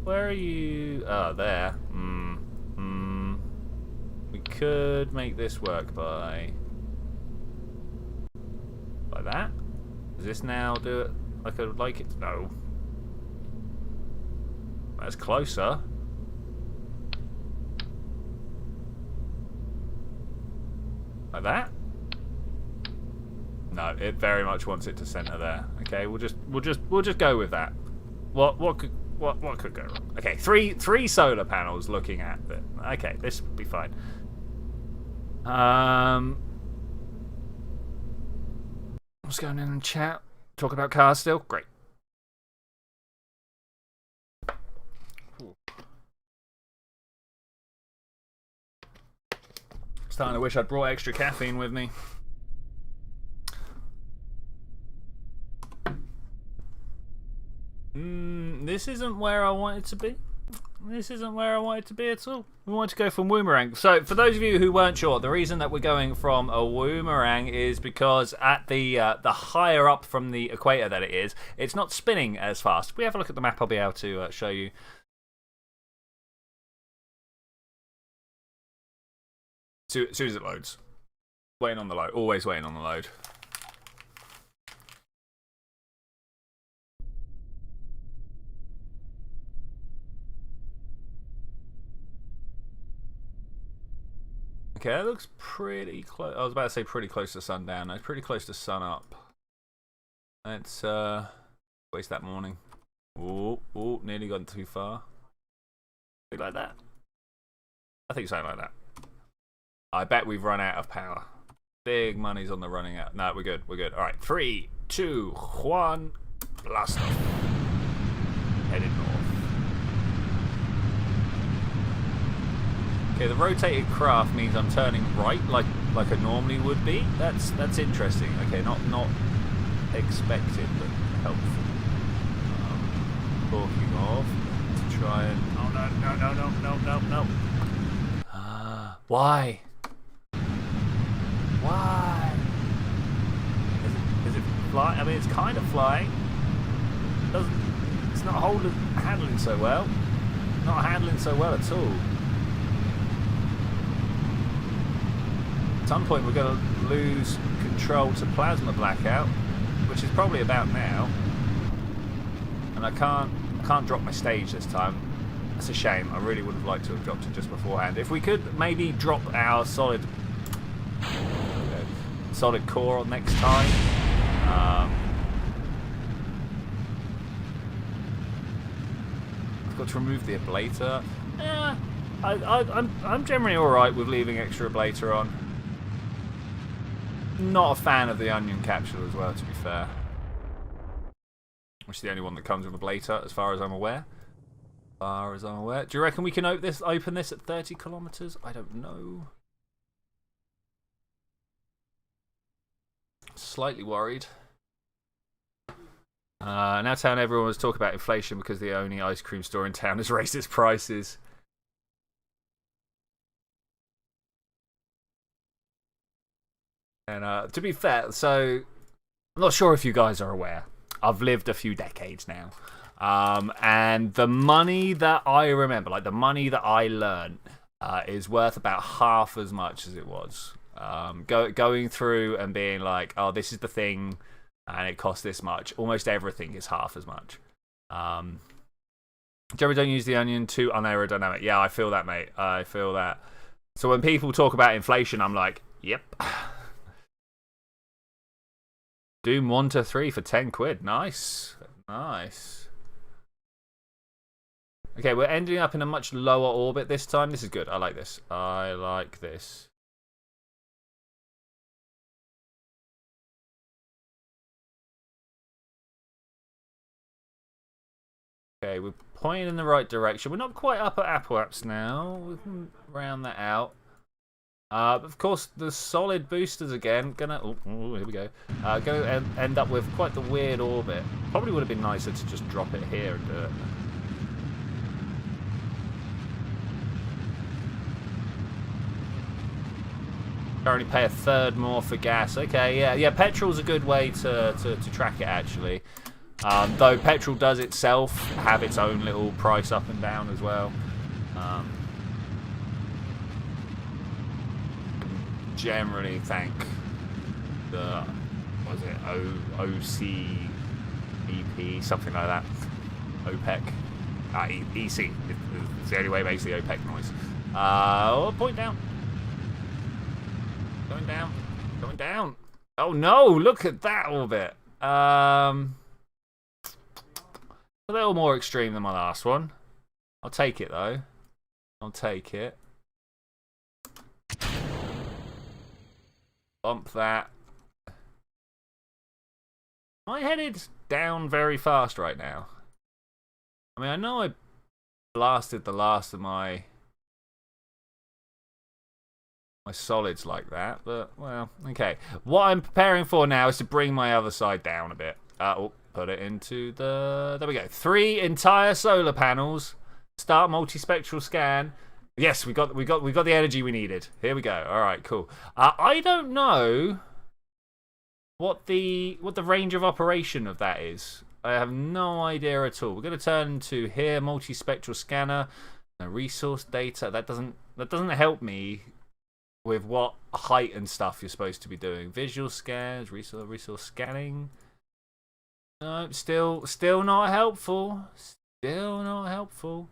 Where are you? Oh, there. We could make this work by that. Does this now do it like I would like it? No. That's closer. Like that? No, it very much wants it to center there. Okay, we'll just go with that. What could go wrong? Okay, three solar panels looking at it. Okay, this will be fine. What's going on in chat? Talk about cars still? Great. Starting to wish I'd brought extra caffeine with me. This isn't where I want it to be. This isn't where I wanted to be at all. We wanted to go from Woomerang. So, for those of you who weren't sure, the reason that we're going from a Woomerang is because at the higher up from the equator that it is, it's not spinning as fast. If we have a look at the map, I'll be able to show you. As soon as it loads. Waiting on the load. Always waiting on the load. Okay, that looks pretty close. I was about to say pretty close to sundown. It's pretty close to sun up. Let's waste that morning. Oh, nearly gone too far. Something like that. I think something like that. I bet we've run out of power. Big money's on the running out. No, we're good. We're good. All right, 3, 2, 1, blast off. Headed north. Okay, the rotated craft means I'm turning right like I normally would be. That's interesting. Okay, not expected, but helpful. Talking of, to try and no. Why? Why? Is it flying? I mean, it's kind of flying. It's not handling so well. Not handling so well at all. At some point we're going to lose control to plasma blackout, which is probably about now. And I can't drop my stage this time. That's a shame. I really would have liked to have dropped it just beforehand. If we could maybe drop our solid core on next time. I've got to remove the ablator. Yeah, I'm generally all right with leaving extra ablator on. Not a fan of the onion capsule as well, to be fair. Which is the only one that comes with a ablator, as far as I'm aware. Do you reckon we can open this at 30 kilometers? I don't know. Slightly worried. Now town everyone was talking about inflation because the only ice cream store in town has raised its prices. And to be fair, so I'm not sure if you guys are aware. I've lived a few decades now. And the money that I remember, like the money that I learned, is worth about half as much as it was. Going through and being like, oh, this is the thing, and it costs this much. Almost everything is half as much. Jerry, don't use the onion too unaerodynamic. Yeah, I feel that, mate. I feel that. So when people talk about inflation, I'm like, yep. Doom 1 to 3 for 10 quid. Nice. Nice. Okay, we're ending up in a much lower orbit this time. This is good. I like this. I like this. Okay, we're pointing in the right direction. We're not quite up at Apple Apps now. We can round that out. Of course, the solid boosters again. Here we go. Gonna end up with quite the weird orbit. Probably would have been nicer to just drop it here and do it. Currently pay a third more for gas. Okay, yeah. Petrol's a good way to track it actually. Though petrol does itself have its own little price up and down as well. Generally thank the OCEP, something like that. OPEC. EC. It's the only way it makes the OPEC noise. Point down. Going down. Oh no, look at that orbit. A little more extreme than my last one. I'll take it though. I'll take it. Bump that. Am I headed down very fast right now? I mean, I know I blasted the last of my solids like that, but, well, okay. What I'm preparing for now is to bring my other side down a bit. Put it into the... There we go. 3 entire solar panels Start multispectral scan. Yes, we got the energy we needed. Here we go. All right, cool. I don't know what the range of operation of that is. I have no idea at all. We're going to turn to here, multispectral scanner, resource data. That doesn't help me with what height and stuff you're supposed to be doing. Visual scans, resource scanning. No, still not helpful. Still not helpful.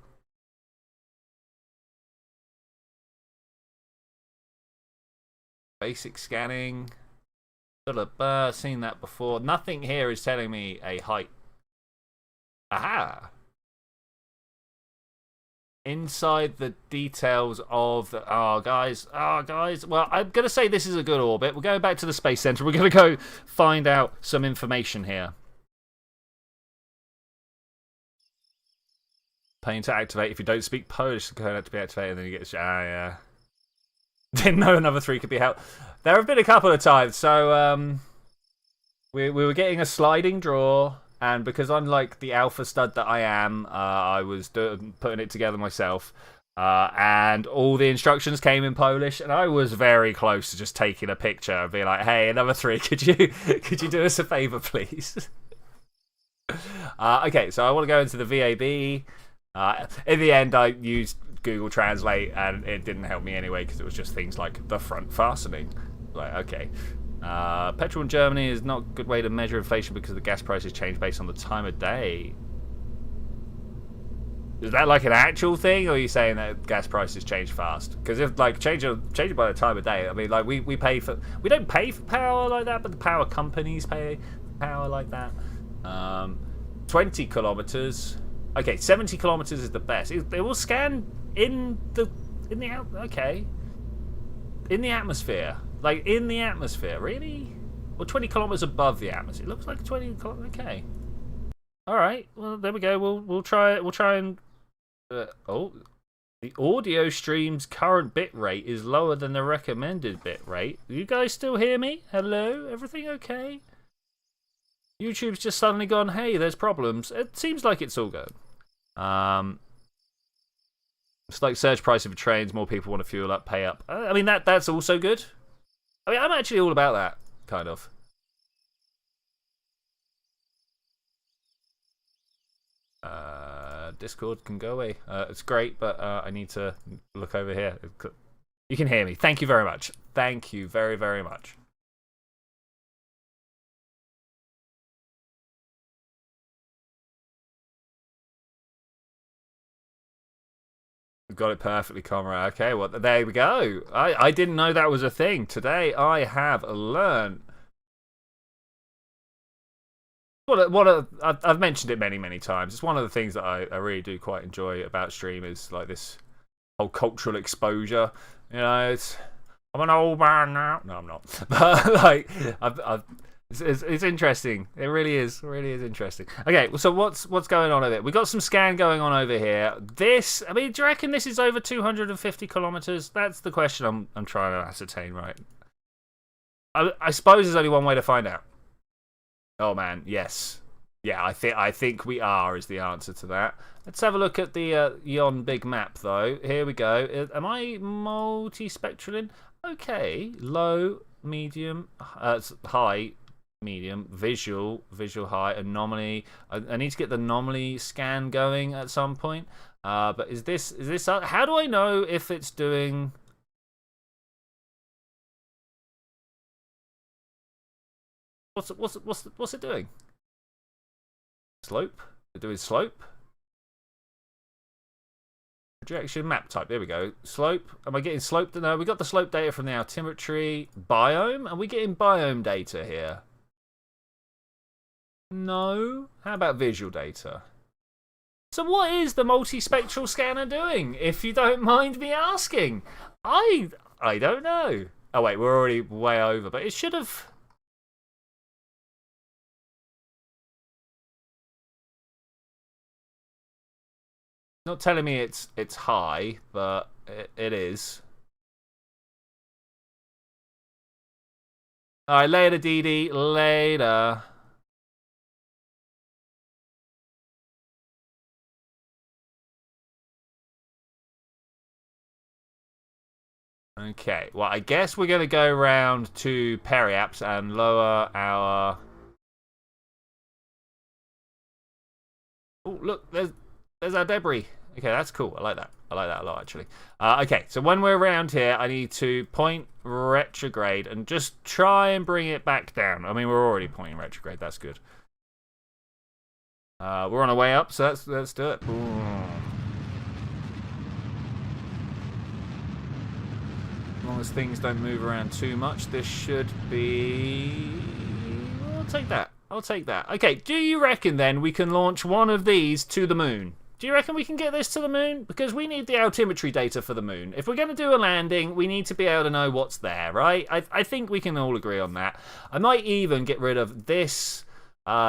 Basic scanning. Seen that before. Nothing here is telling me a height. Aha! Inside the details of the... Oh, guys. Well, I'm going to say this is a good orbit. We're going back to the Space Center. We're going to go find out some information here. Pane to activate. If you don't speak Polish, the code has to be activated, and then you get... yeah. Didn't know another 3 could be helped. There have been a couple of times. So, we were getting a sliding draw... And because I'm like the alpha stud that I am, I was putting it together myself. And all the instructions came in Polish, and I was very close to just taking a picture and being like, "Hey, another 3, could you do us a favor, please?" Okay, so I want to go into the VAB. In the end, I used Google Translate, and it didn't help me anyway because it was just things like the front fastening. Like, okay. Petrol in Germany is not a good way to measure inflation because the gas prices change based on the time of day. Is that like an actual thing, or are you saying that gas prices change fast? Because if like change it by the time of day, I mean, like we don't pay for power like that, but the power companies pay for power like that. 20 kilometers. Okay, 70 kilometers is the best. They will scan in the atmosphere. Like, in the atmosphere, really? Well, 20 kilometers above the atmosphere. It looks like 20 kilometers. Okay. All right. Well, there we go. We'll try it. We'll try and... the audio stream's current bit rate is lower than the recommended bit rate. You guys still hear me? Hello? Everything okay? YouTube's just suddenly gone, hey, there's problems. It seems like it's all good. It's like surge price of trains. More people want to fuel up, pay up. I mean, that's also good. I mean, I'm actually all about that, kind of. Discord can go away. It's great, but I need to look over here. You can hear me. Thank you very much. Thank you very, very much. Got it perfectly, comrade. Okay, well, there we go. I didn't know that was a thing. Today I have learned. I've mentioned it many, many times. It's one of the things that I really do quite enjoy about stream is like this whole cultural exposure. You know, I'm an old man now. No, I'm not. But like, it's interesting. It really is interesting. Okay, so what's going on over there? We got some scan going on over here. This, I mean, do you reckon this is over 250 kilometers? That's the question I'm trying to ascertain, right? I suppose there's only one way to find out. Oh man, yes, yeah. I think we are is the answer to that. Let's have a look at the yon big map though. Here we go. Am I multispectral in? Okay, low, medium, high. Medium, visual high, anomaly. I need to get the anomaly scan going at some point. But is this how do I know if it's doing... What's it doing? Slope? It's doing slope? Projection map type. There we go. Slope. Am I getting slope? No, we got the slope data from the altimetry. Biome? Are we getting biome data here? No. How about visual data? So what is the multispectral scanner doing, if you don't mind me asking? I don't know. Oh wait, we're already way over, but it should have... Not telling me it's high, but it is. Alright, later, DD. Later. Okay, well, I guess we're going to go round to Periaps and lower our... Oh, look, there's our debris. Okay, that's cool. I like that. I like that a lot, actually. Okay, so when we're around here, I need to point retrograde and just try and bring it back down. I mean, we're already pointing retrograde. That's good. We're on our way up, so let's do it. Ooh. As long as things don't move around too much, this should be... I'll take that. I'll take that. Okay, do you reckon then we can launch one of these to the moon? Do you reckon we can get this to the moon? Because we need the altimetry data for the moon. If we're going to do a landing, we need to be able to know what's there, right? I think we can all agree on that. I might even get rid of this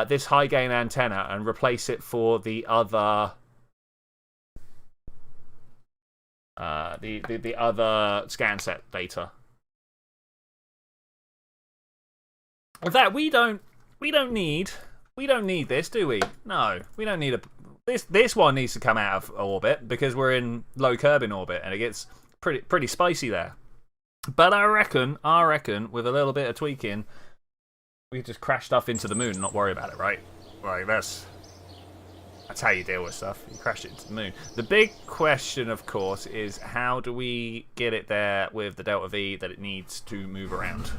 this high gain antenna and replace it for the other the other SCANsat data. With that, we don't need this, do we? No, we don't need a. This one needs to come out of orbit because we're in low Kerbal orbit and it gets pretty spicy there. But I reckon with a little bit of tweaking, we just crash stuff into the moon and not worry about it, right? Like that's how you deal with stuff. You crash it into the moon. The big question, of course, is how do we get it there with the delta V that it needs to move around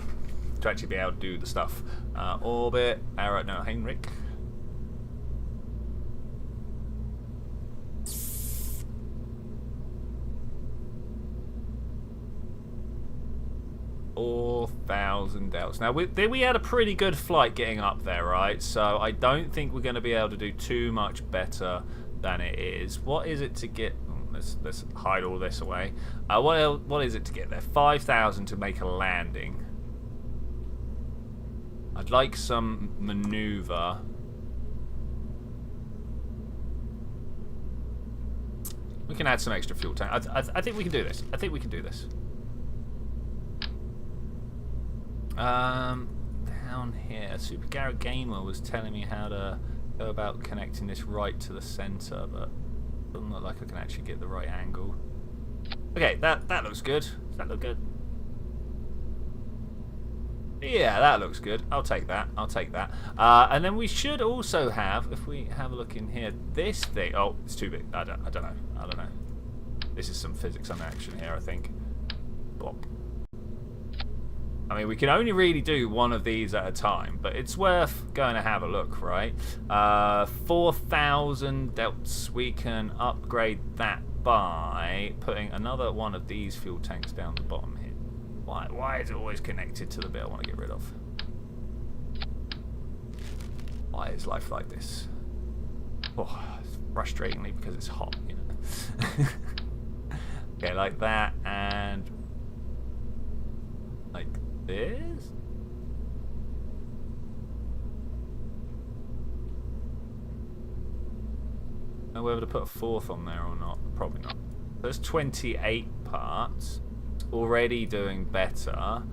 to actually be able to do the stuff. Orbit, arrow, no, Heinrich. $4,000. Now, we had a pretty good flight getting up there, right? So I don't think we're going to be able to do too much better than it is. What is it to get... Let's hide all this away. What is it to get there? 5,000 to make a landing. I'd like some maneuver. We can add some extra fuel tank. I think we can do this. I think we can do this. Down here, Super Garrett Gamer was telling me how to go about connecting this right to the center, but it doesn't look like I can actually get the right angle. Okay, that looks good. Does that look good? Yeah, that looks good. I'll take that. I'll take that. And then we should also have, if we have a look in here, this thing. Oh, it's too big. I don't know. I don't know. This is some physics on action here, I think. Bop. I mean, we can only really do one of these at a time, but it's worth going to have a look, right? 4,000 delts. We can upgrade that by putting another one of these fuel tanks down the bottom here. Why is it always connected to the bit I want to get rid of? Why is life like this? Oh, frustratingly because it's hot, you know. Okay, like that, and like this. Know whether to put a fourth on there or not. Probably not. There's 28 parts. Already doing better.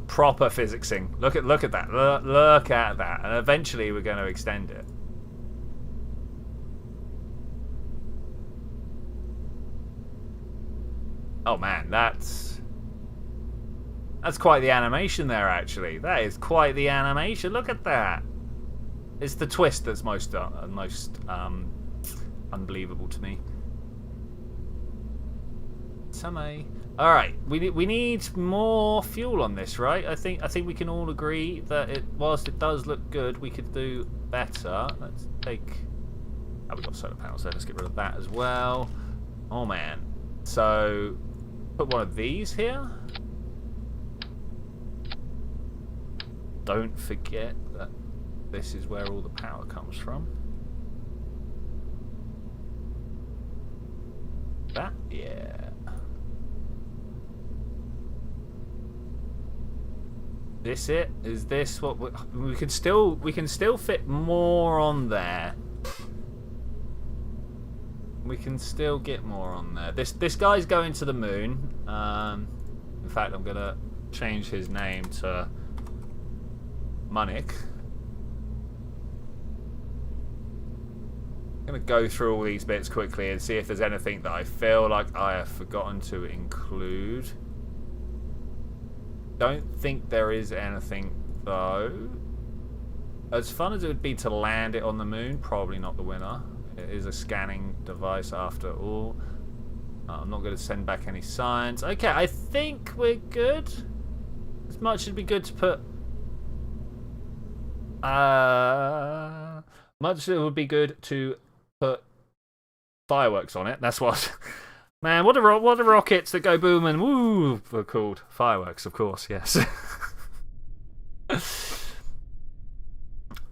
Proper physicsing. Look at that. Look at that. And eventually we're going to extend it. Oh man, that's quite the animation there. Actually, that is quite the animation. Look at that. It's the twist that's most unbelievable to me. All right, we need more fuel on this, right? I think we can all agree that whilst it does look good, we could do better. Let's take. Oh, we got solar panels there. Let's get rid of that as well. Oh man. So put one of these here. Don't forget that this is where all the power comes from. That, yeah. This it? Is this what we can still fit more on there. We can still get more on there. This guy's going to the moon. In fact, I'm gonna change his name to Munich. I'm going to go through all these bits quickly and see if there's anything that I feel like I have forgotten to include. Don't think there is anything, though. As fun as it would be to land it on the moon, probably not the winner. It is a scanning device after all. I'm not going to send back any science. Okay, I think we're good. As much as it'd be good to put... much as it would be good to put fireworks on it. That's what... Man, what are rockets that go boom and woo are called? Fireworks, of course, yes.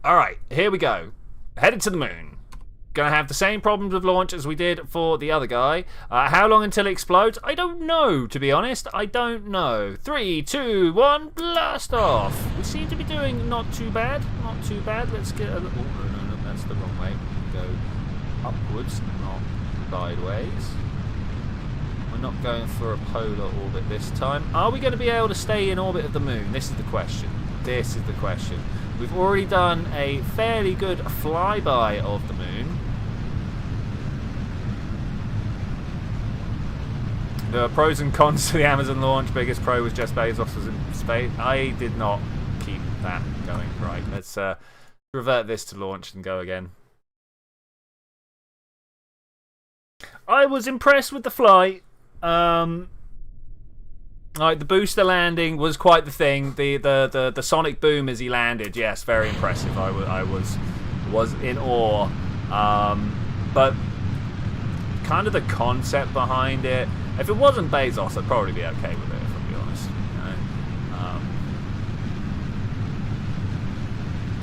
Alright, here we go. Headed to the moon. Gonna have the same problems with launch as we did for the other guy. How long until it explodes? I don't know, to be honest. I don't know. 3, 2, 1, blast off. We seem to be doing not too bad. Not too bad. Let's get a little... Oh, no, that's the wrong way. Go upwards, not sideways. We're not going for a polar orbit this time. Are we going to be able to stay in orbit of the moon? This is the question. This is the question. We've already done a fairly good flyby of the moon. There are pros and cons to the Amazon launch. Biggest pro was Jeff Bezos was in space. I did not keep that going right. Let's revert this to launch and go again. I was impressed with the flight. Like the booster landing was quite the thing. The sonic boom as he landed, yes, very impressive. I was in awe. But kind of the concept behind it. If it wasn't Bezos, I'd probably be okay with it, if I'm being honest.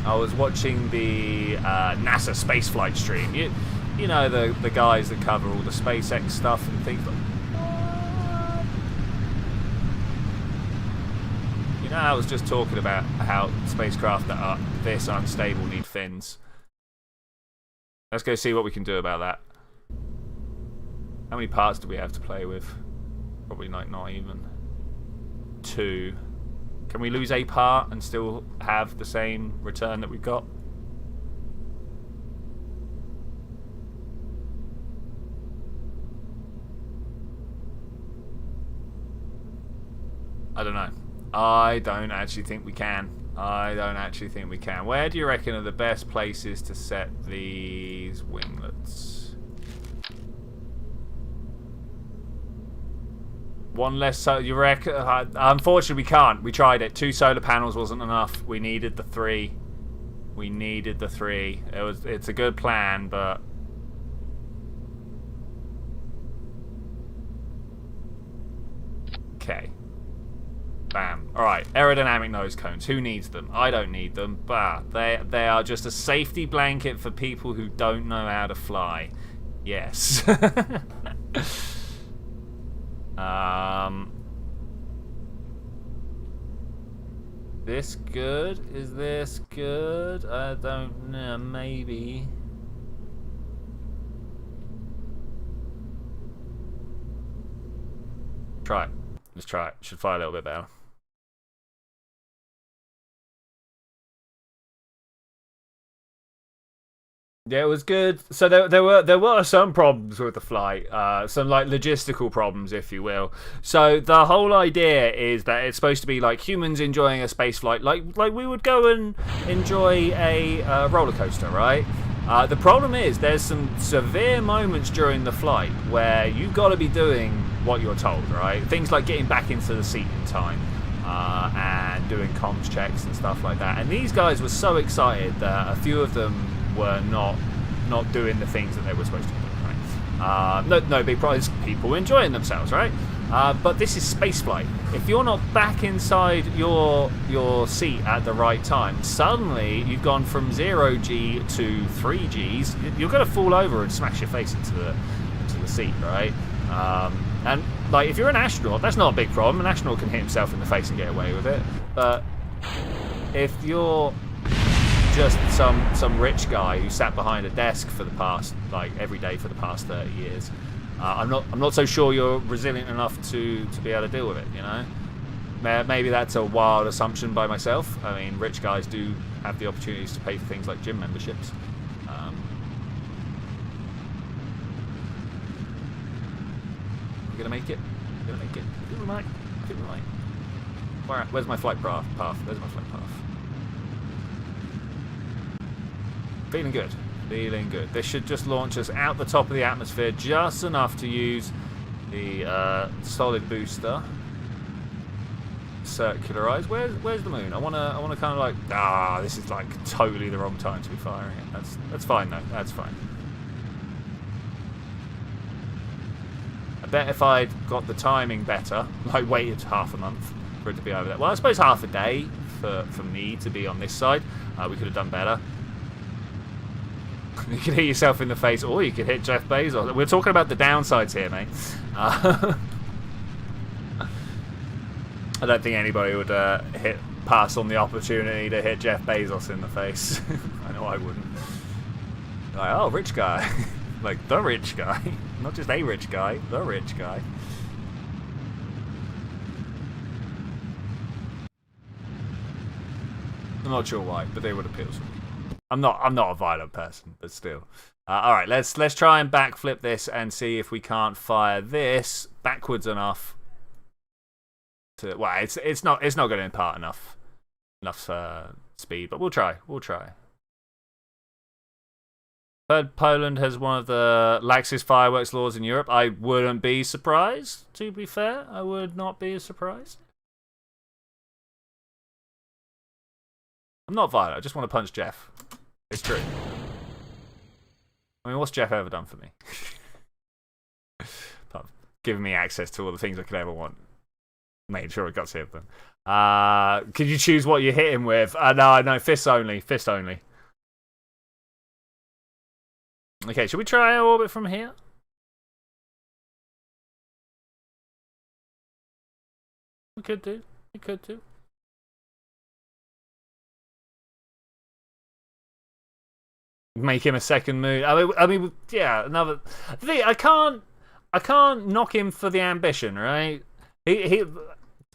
I was watching the NASA spaceflight stream. You know the guys that cover all the SpaceX stuff and things like. You know, I was just talking about how spacecraft that are this unstable need fins. Let's go see what we can do about that. How many parts do we have to play with? Probably like not even 2. Can we lose a part and still have the same return that we've got? I don't know. I don't actually think we can. Where do you reckon are the best places to set these winglets? One less, so you reckon? Unfortunately, we can't. We tried it. 2 solar panels wasn't enough. We needed the 3. It's a good plan, but okay. Bam. Alright, aerodynamic nose cones. Who needs them? I don't need them, but they are just a safety blanket for people who don't know how to fly. Yes. This good? Is this good? I don't know, maybe. Try it. Let's try it. Should fly a little bit better. Yeah, it was good. So there were some problems with the flight, some like logistical problems, if you will. So the whole idea is that it's supposed to be like humans enjoying a space flight, like we would go and enjoy a roller coaster, right? The problem is there's some severe moments during the flight where you've got to be doing what you're told, right? Things like getting back into the seat in time and doing comms checks and stuff like that. And these guys were so excited that a few of them were not doing the things that they were supposed to be doing, right? No big problem. People enjoying themselves, right? But this is spaceflight. If you're not back inside your seat at the right time, suddenly you've gone from 0G to 3Gs. You're going to fall over and smash your face into the seat, right? And like if you're an astronaut, that's not a big problem. An astronaut can hit himself in the face and get away with it. But if you're just some rich guy who sat behind a desk for the past, like every day for the past 30 years, I'm not so sure you're resilient enough to be able to deal with it, you know? Maybe that's a wild assumption by myself. I mean, rich guys do have the opportunities to pay for things like gym memberships. gonna make it? We're gonna make it. I think we might. I think we might. Where's my flight path? There's my flight path. Feeling good. Feeling good. This should just launch us out the top of the atmosphere just enough to use the solid booster. Circularize. Where's the moon? I wanna kind of like. This is like totally the wrong time to be firing it. That's fine though. That's fine. I bet if I'd got the timing better, like waited half a month for it to be over there. Well, I suppose half a day for me to be on this side, we could have done better. You could hit yourself in the face, or you could hit Jeff Bezos. We're talking about the downsides here, mate. I don't think anybody would pass on the opportunity to hit Jeff Bezos in the face. I know I wouldn't. Like, oh, rich guy. Like, the rich guy. Not just a rich guy, the rich guy. I'm not sure why, but they would appeal to me. I'm not a violent person, but still. All right, let's try and backflip this and see if we can't fire this backwards enough to. Well, it's not going to impart enough speed, but we'll try. We'll try. Heard Poland has one of the laxest fireworks laws in Europe. I wouldn't be surprised. To be fair, I would not be surprised. I'm not violent. I just want to punch Jeff. It's true. I mean, what's Jeff ever done for me? Giving me access to all the things I could ever want. Made sure I got to hit them. Could you choose what you hit him with? No, fists only. Fist only. Okay, should we try our orbit from here? We could do. We could do. Make him a second move. I mean, yeah. Another thing. I can't knock him for the ambition, right?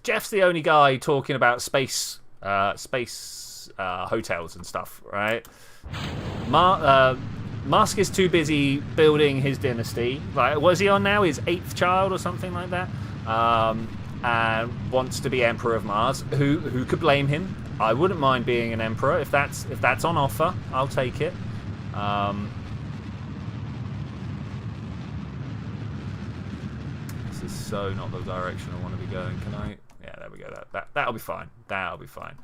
Jeff's the only guy talking about space hotels and stuff, right? Musk is too busy building his dynasty. Like, what is he on now? His 8th child or something like that. And wants to be Emperor of Mars. Who could blame him? I wouldn't mind being an emperor if that's on offer. I'll take it. This is so not the direction I want to be going. Can I? Yeah, there we go. That'll be fine. That'll be fine.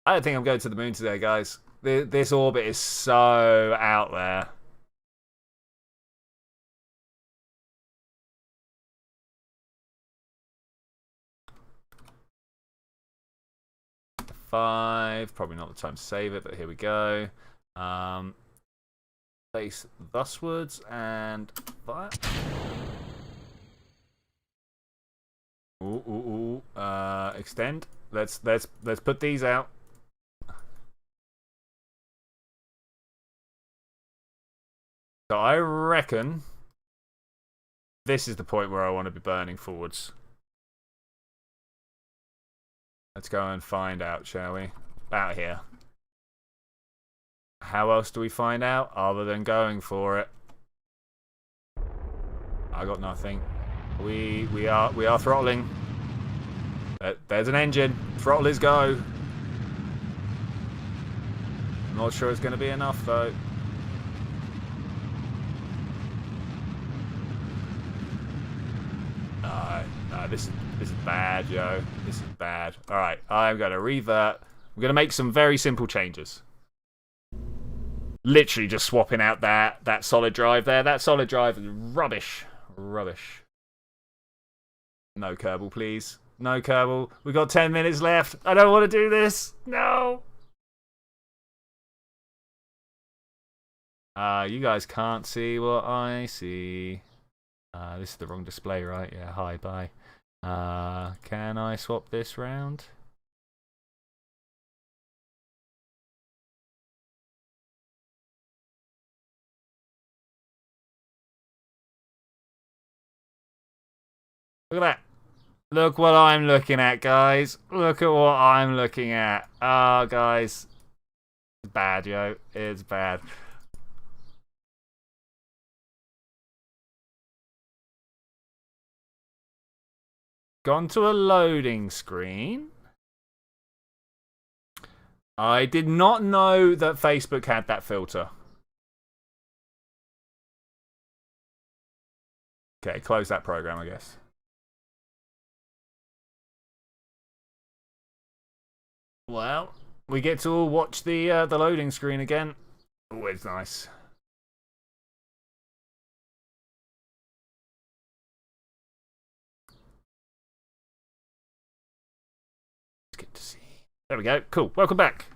I don't think I'm going to the moon today, guys. This orbit is so out there. Five, probably not the time to save it, but here we go. Face thuswards and fire. Ooh. Extend. Let's put these out. So I reckon this is the point where I want to be burning forwards. Let's go and find out, shall we? Out here. How else do we find out other than going for it? I got nothing. We are throttling. There's an engine. Throttle is go. I'm not sure it's going to be enough though. No, this is bad, yo. This is bad. All right, I'm going to revert. I'm going to make some very simple changes. Literally just swapping out that solid drive there. That solid drive is rubbish. Rubbish. No Kerbal, please. No Kerbal. We've got 10 minutes left. I don't want to do this. No. You guys can't see what I see. This is the wrong display, right? Yeah, hi, bye. Can I swap this round? Look at that. Look what I'm looking at, guys. Look at what I'm looking at. Guys. It's bad, yo. It's bad. gone to a loading screen. I did not know that Facebook had that filter. Okay, close that program, I guess. Well, we get to all watch the loading screen again. Always nice. It's good to see. There we go. Cool. Welcome back.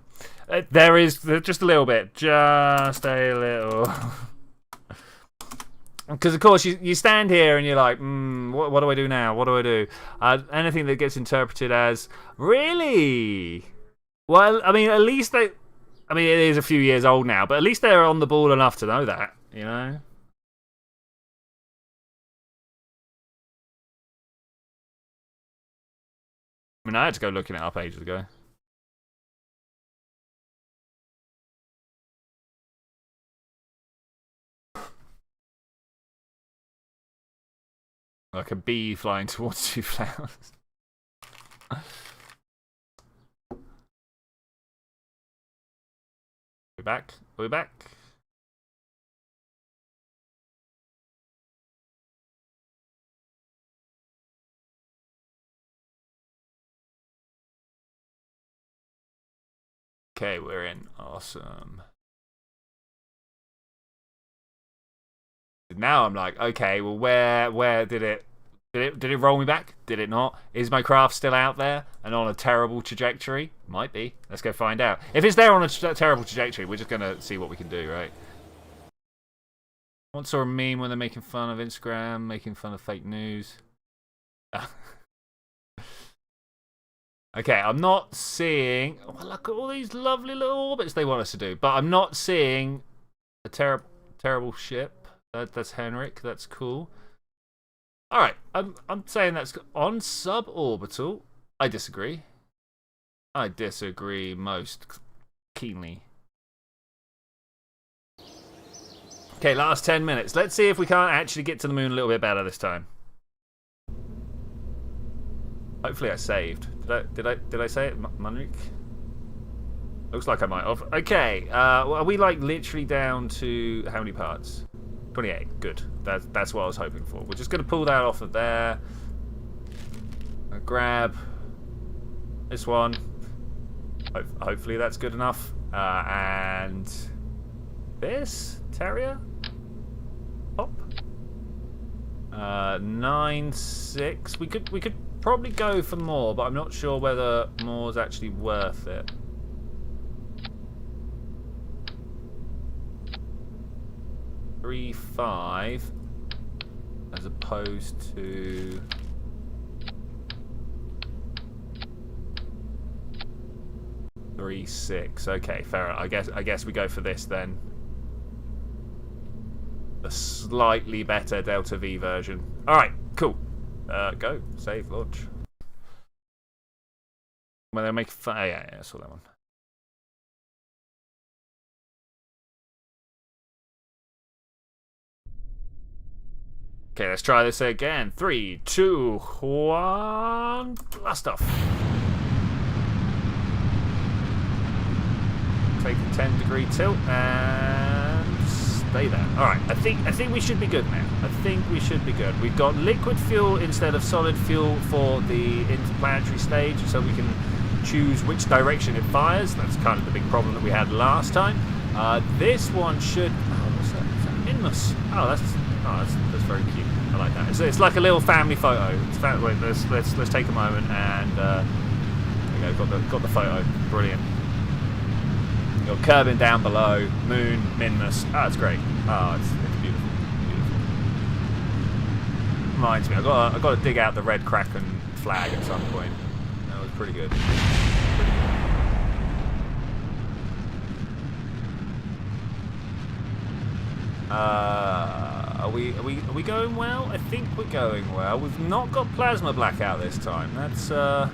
There is just a little bit. Just a little. Because, of course, you stand here and you're like, what do I do now? What do I do? Anything that gets interpreted as, really? Well, I mean, at least they... I mean, it is a few years old now, but at least they're on the ball enough to know that, you know? I mean, I had to go looking it up ages ago. Like a bee flying towards 2 flowers. We're back. We're back. Okay, we're in. Awesome. Now I'm like, okay, well, where did it roll me back? Did it not? Is my craft still out there and on a terrible trajectory? Might be. Let's go find out. If it's there on a terrible trajectory, we're just gonna see what we can do, right? Once saw a meme when they're making fun of Instagram, making fun of fake news. Okay, I'm not seeing. Oh, look at all these lovely little orbits they want us to do, but I'm not seeing a terrible ship. That's Henrik. That's cool. All right, I'm saying that's on suborbital. I disagree. I disagree most keenly. Okay, last 10 minutes. Let's see if we can't actually get to the moon a little bit better this time. Hopefully, I saved. Did I say it, Munrik? Looks like I might have. Okay, are we like literally down to how many parts? 28. Good. That's what I was hoping for. We're just going to pull that off of there. Grab this one. Hopefully that's good enough. And this terrier. Pop. 9.6. We could probably go for more, but I'm not sure whether more is actually worth it. 3.5 as opposed to 3.6. Okay, fair enough. I guess we go for this then. The slightly better Delta V version. All right, cool. Go save launch. When they make fun. Oh, yeah, I saw that one. Okay, let's try this again. 3, 2, 1. Blast off. Take a 10-degree tilt and stay there. All right, I think we should be good now. I think we should be good. We've got liquid fuel instead of solid fuel for the interplanetary stage, so we can choose which direction it fires. That's kind of the big problem that we had last time. This one should. Oh, what's that? Is that Minmus? Oh, that's very cute. I like that. It's like a little family photo. Wait, let's take a moment and there we go. Got the photo. Brilliant. Got Kerbal down below. Moon, Minmus. Oh, it's great. Oh, it's beautiful. Beautiful. Reminds me, I got to dig out the red Kraken flag at some point. That was pretty good. Are we going well? I think we're going well. We've not got plasma blackout this time. That's I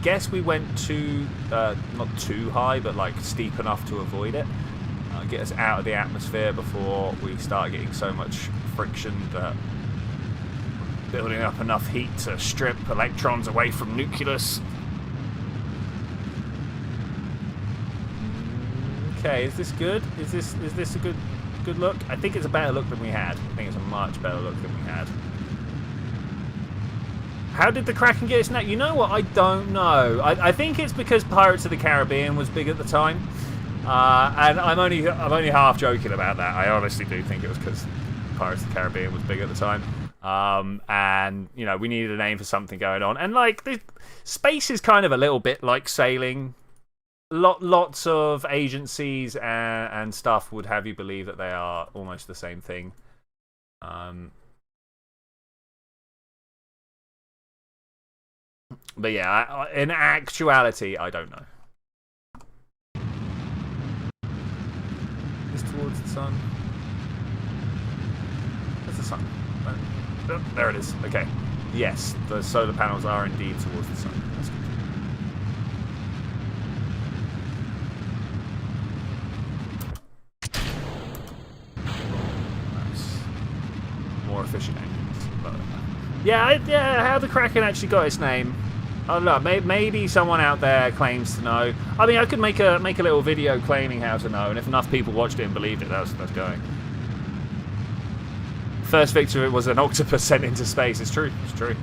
guess we went too not too high, but like steep enough to avoid it. Get us out of the atmosphere before we start getting so much friction that building up enough heat to strip electrons away from nucleus. Okay, is this good? Is this a good look? I think it's a better look than we had. I think it's a much better look than we had. How did the Kraken get its name? You know what? I don't know. I think it's because Pirates of the Caribbean was big at the time, and I'm only half joking about that. I honestly do think it was because Pirates of the Caribbean was big at the time, and you know we needed a name for something going on. And like the space is kind of a little bit like sailing. Lots of agencies and stuff would have you believe that they are almost the same thing. But yeah, in actuality, I don't know. It's towards the sun. There's the sun. Oh, there it is. Okay. Yes, the solar panels are indeed towards the sun. That's good. Nice. More efficient engines. But yeah, how the Kraken actually got its name. I don't know. Maybe someone out there claims to know. I mean, I could make a little video claiming how to know, and if enough people watched it and believed it, that's going. First victim it was an octopus sent into space. It's true. It's true.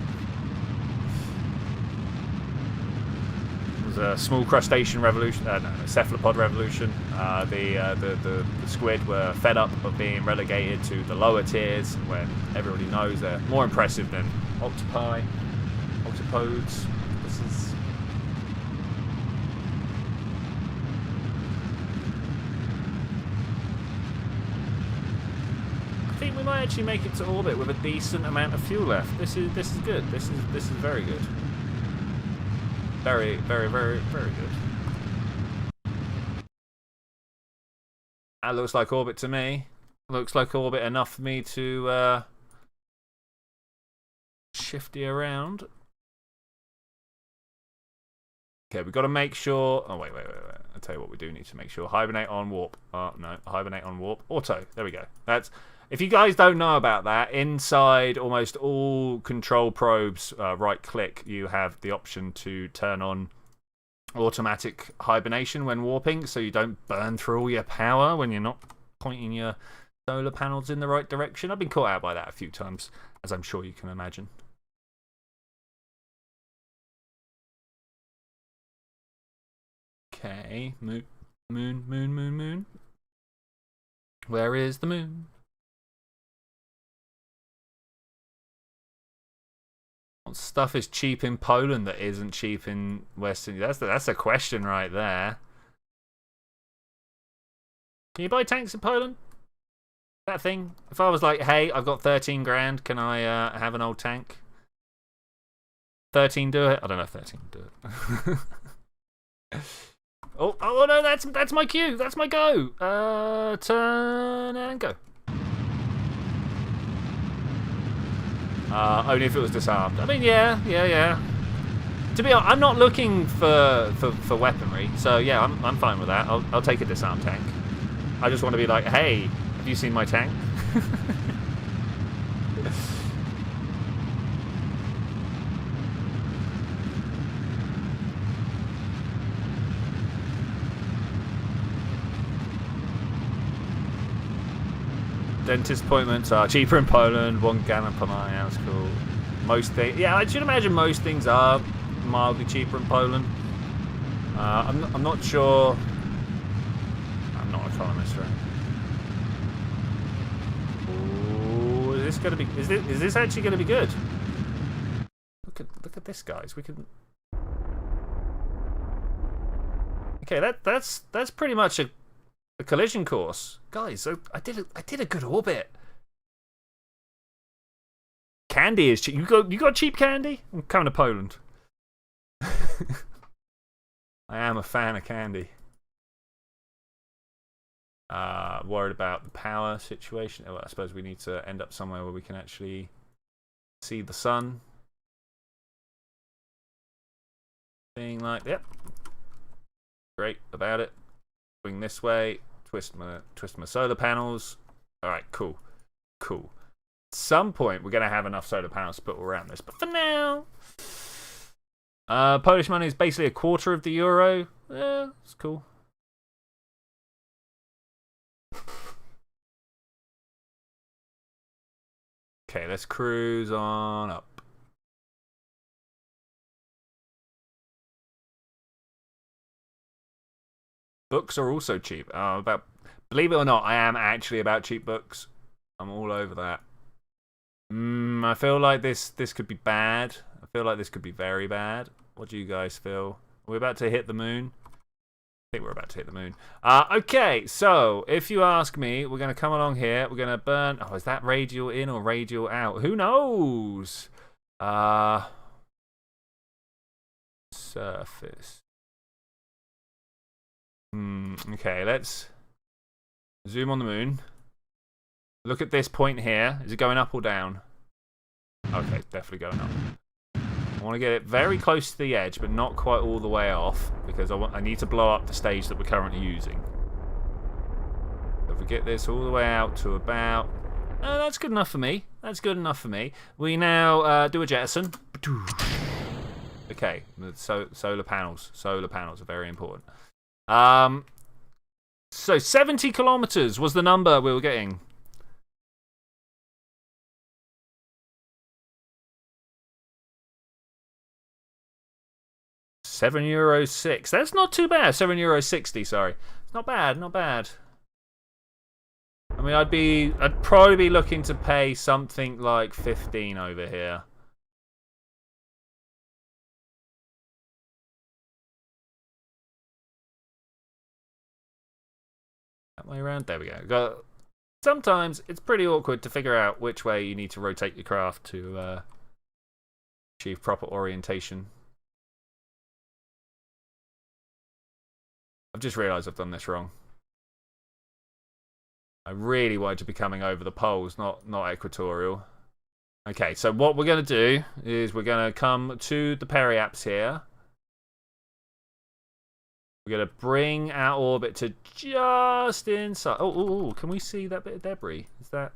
It was a small crustacean revolution. No, cephalopod revolution. The squid were fed up of being relegated to the lower tiers when everybody knows they're more impressive than octopi, octopodes. I think we might actually make it to orbit with a decent amount of fuel left. This is good. This is very good. Very good. That looks like orbit to me. Looks like orbit enough for me to shifty around. Okay, we've got to make sure. Oh wait. I'll tell you what we do need to make sure. Hibernate on warp. No, hibernate on warp. Auto. There we go. That's. If you guys don't know about that, inside almost all control probes, right-click, you have the option to turn on automatic hibernation when warping, so you don't burn through all your power when you're not pointing your solar panels in the right direction. I've been caught out by that a few times, as I'm sure you can imagine. Okay, moon. Where is the moon? What stuff is cheap in Poland that isn't cheap in Western? That's a question right there. Can you buy tanks in Poland? That thing? If I was like, hey, I've got 13 grand, can I have an old tank? 13 do it? I don't know if 13 do it. oh no, that's my cue. That's my go. Turn and go. Only if it was disarmed. I mean, yeah. To be honest, I'm not looking for weaponry, so yeah, I'm fine with that. I'll take a disarmed tank. I just want to be like, hey, have you seen my tank? Dentist appointments are cheaper in Poland, 1 gallon per mile, that's cool. Most things, yeah, I should imagine most things are mildly cheaper in Poland. I'm not sure. I'm not an economist, right? Ooh, is this gonna be? Is this actually gonna be good? Look at this, guys. We can. Okay, that's pretty much a collision course, guys. So I did a good orbit. Candy is cheap. You got cheap candy? I'm coming to Poland. I am a fan of candy. Worried about the power situation. Well, I suppose we need to end up somewhere where we can actually see the sun. Being like, yep, great about it. Swing this way. Twist my solar panels. All right, cool. some point we're going to have enough solar panels to put all around this. But for now, Polish money is basically a quarter of the euro. Yeah, it's cool. Okay, let's cruise on up. Books are also cheap. Believe it or not, I am actually about cheap books. I'm all over that. I feel like this could be bad. I feel like this could be very bad. What do you guys feel? Are we about to hit the moon? I think we're about to hit the moon. Okay, so if you ask me, we're going to come along here. We're going to burn... Oh, is that radial in or radial out? Who knows? Surface. Okay, let's zoom on the moon. Look at this point here. Is it going up or down? Okay, definitely going up. I want to get it very close to the edge, but not quite all the way off, because I need to blow up the stage that we're currently using. So if we get this all the way out to about... that's good enough for me. That's good enough for me. We now do a jettison. Okay, so solar panels. Solar panels are very important. So 70 kilometers was the number we were getting. €7.06. That's not too bad. €7.60. Sorry, it's not bad. Not bad. I mean, I'd probably be looking to pay something like 15 over here. That way around. There we go. Sometimes it's pretty awkward to figure out which way you need to rotate your craft to achieve proper orientation. I've just realised I've done this wrong. I really wanted to be coming over the poles, not equatorial. Okay, so what we're going to do is we're going to come to the periaps here. We're going to bring our orbit to just inside. Oh, can we see that bit of debris? Is that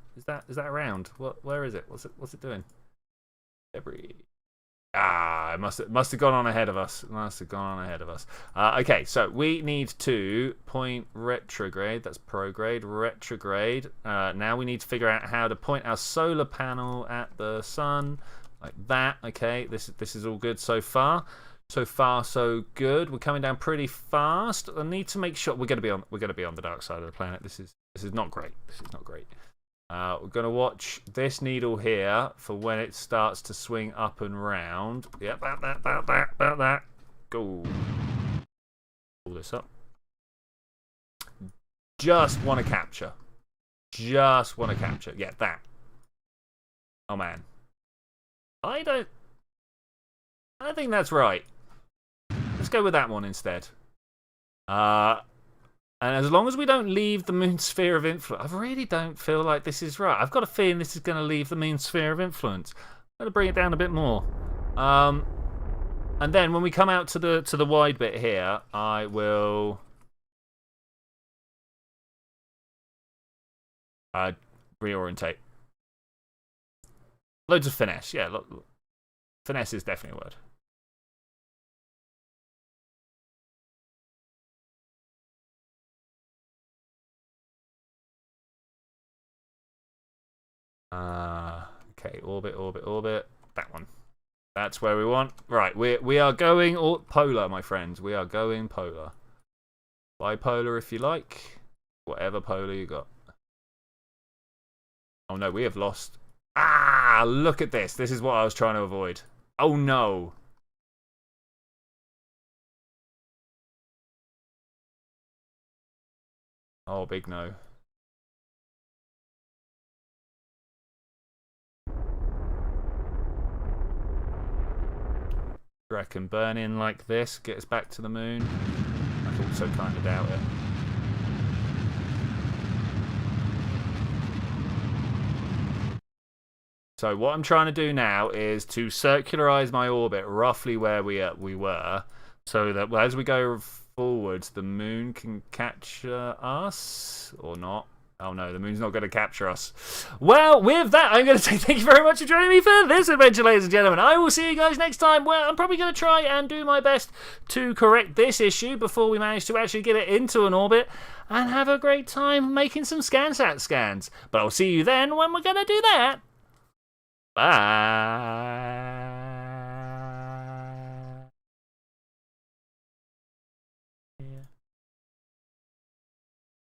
around? Where is it? What's it doing? Debris. It must have gone on ahead of us. Okay, so we need to point retrograde. That's prograde. Retrograde. Now we need to figure out how to point our solar panel at the sun, like that. Okay, this is all good so far. So far, so good. We're coming down pretty fast. I need to make sure we're going to be on the dark side of the planet. This is not great. This is not great. We're going to watch this needle here for when it starts to swing up and round. Yep, about that. Go. Pull this up. Just want to capture. Yeah, that. Oh, man. I think that's right. Let's go with that one instead. And as long as we don't leave the moon's sphere of influence... I really don't feel like this is right. I've got a feeling this is going to leave the moon's sphere of influence. I'm going to bring it down a bit more. And then when we come out to the wide bit here, I will... reorientate. Loads of finesse. Yeah, finesse is definitely a word. Okay, orbit. That one. That's where we want. Right, we are going polar, my friends. We are going polar. Bipolar if you like. Whatever polar you got. Oh no, we have lost. Look at this. This is what I was trying to avoid. Oh no. Oh, big no. I reckon burn in like this, get us back to the moon. I also kind of doubt it. So what I'm trying to do now is to circularize my orbit roughly where we were, so that as we go forwards, the moon can catch us or not. Oh no, the moon's not going to capture us. Well, with that, I'm going to say thank you very much for joining me for this adventure, ladies and gentlemen. I will see you guys next time, where I'm probably going to try and do my best to correct this issue before we manage to actually get it into an orbit, and have a great time making some SCANsat scans. But I'll see you then when we're going to do that. Bye.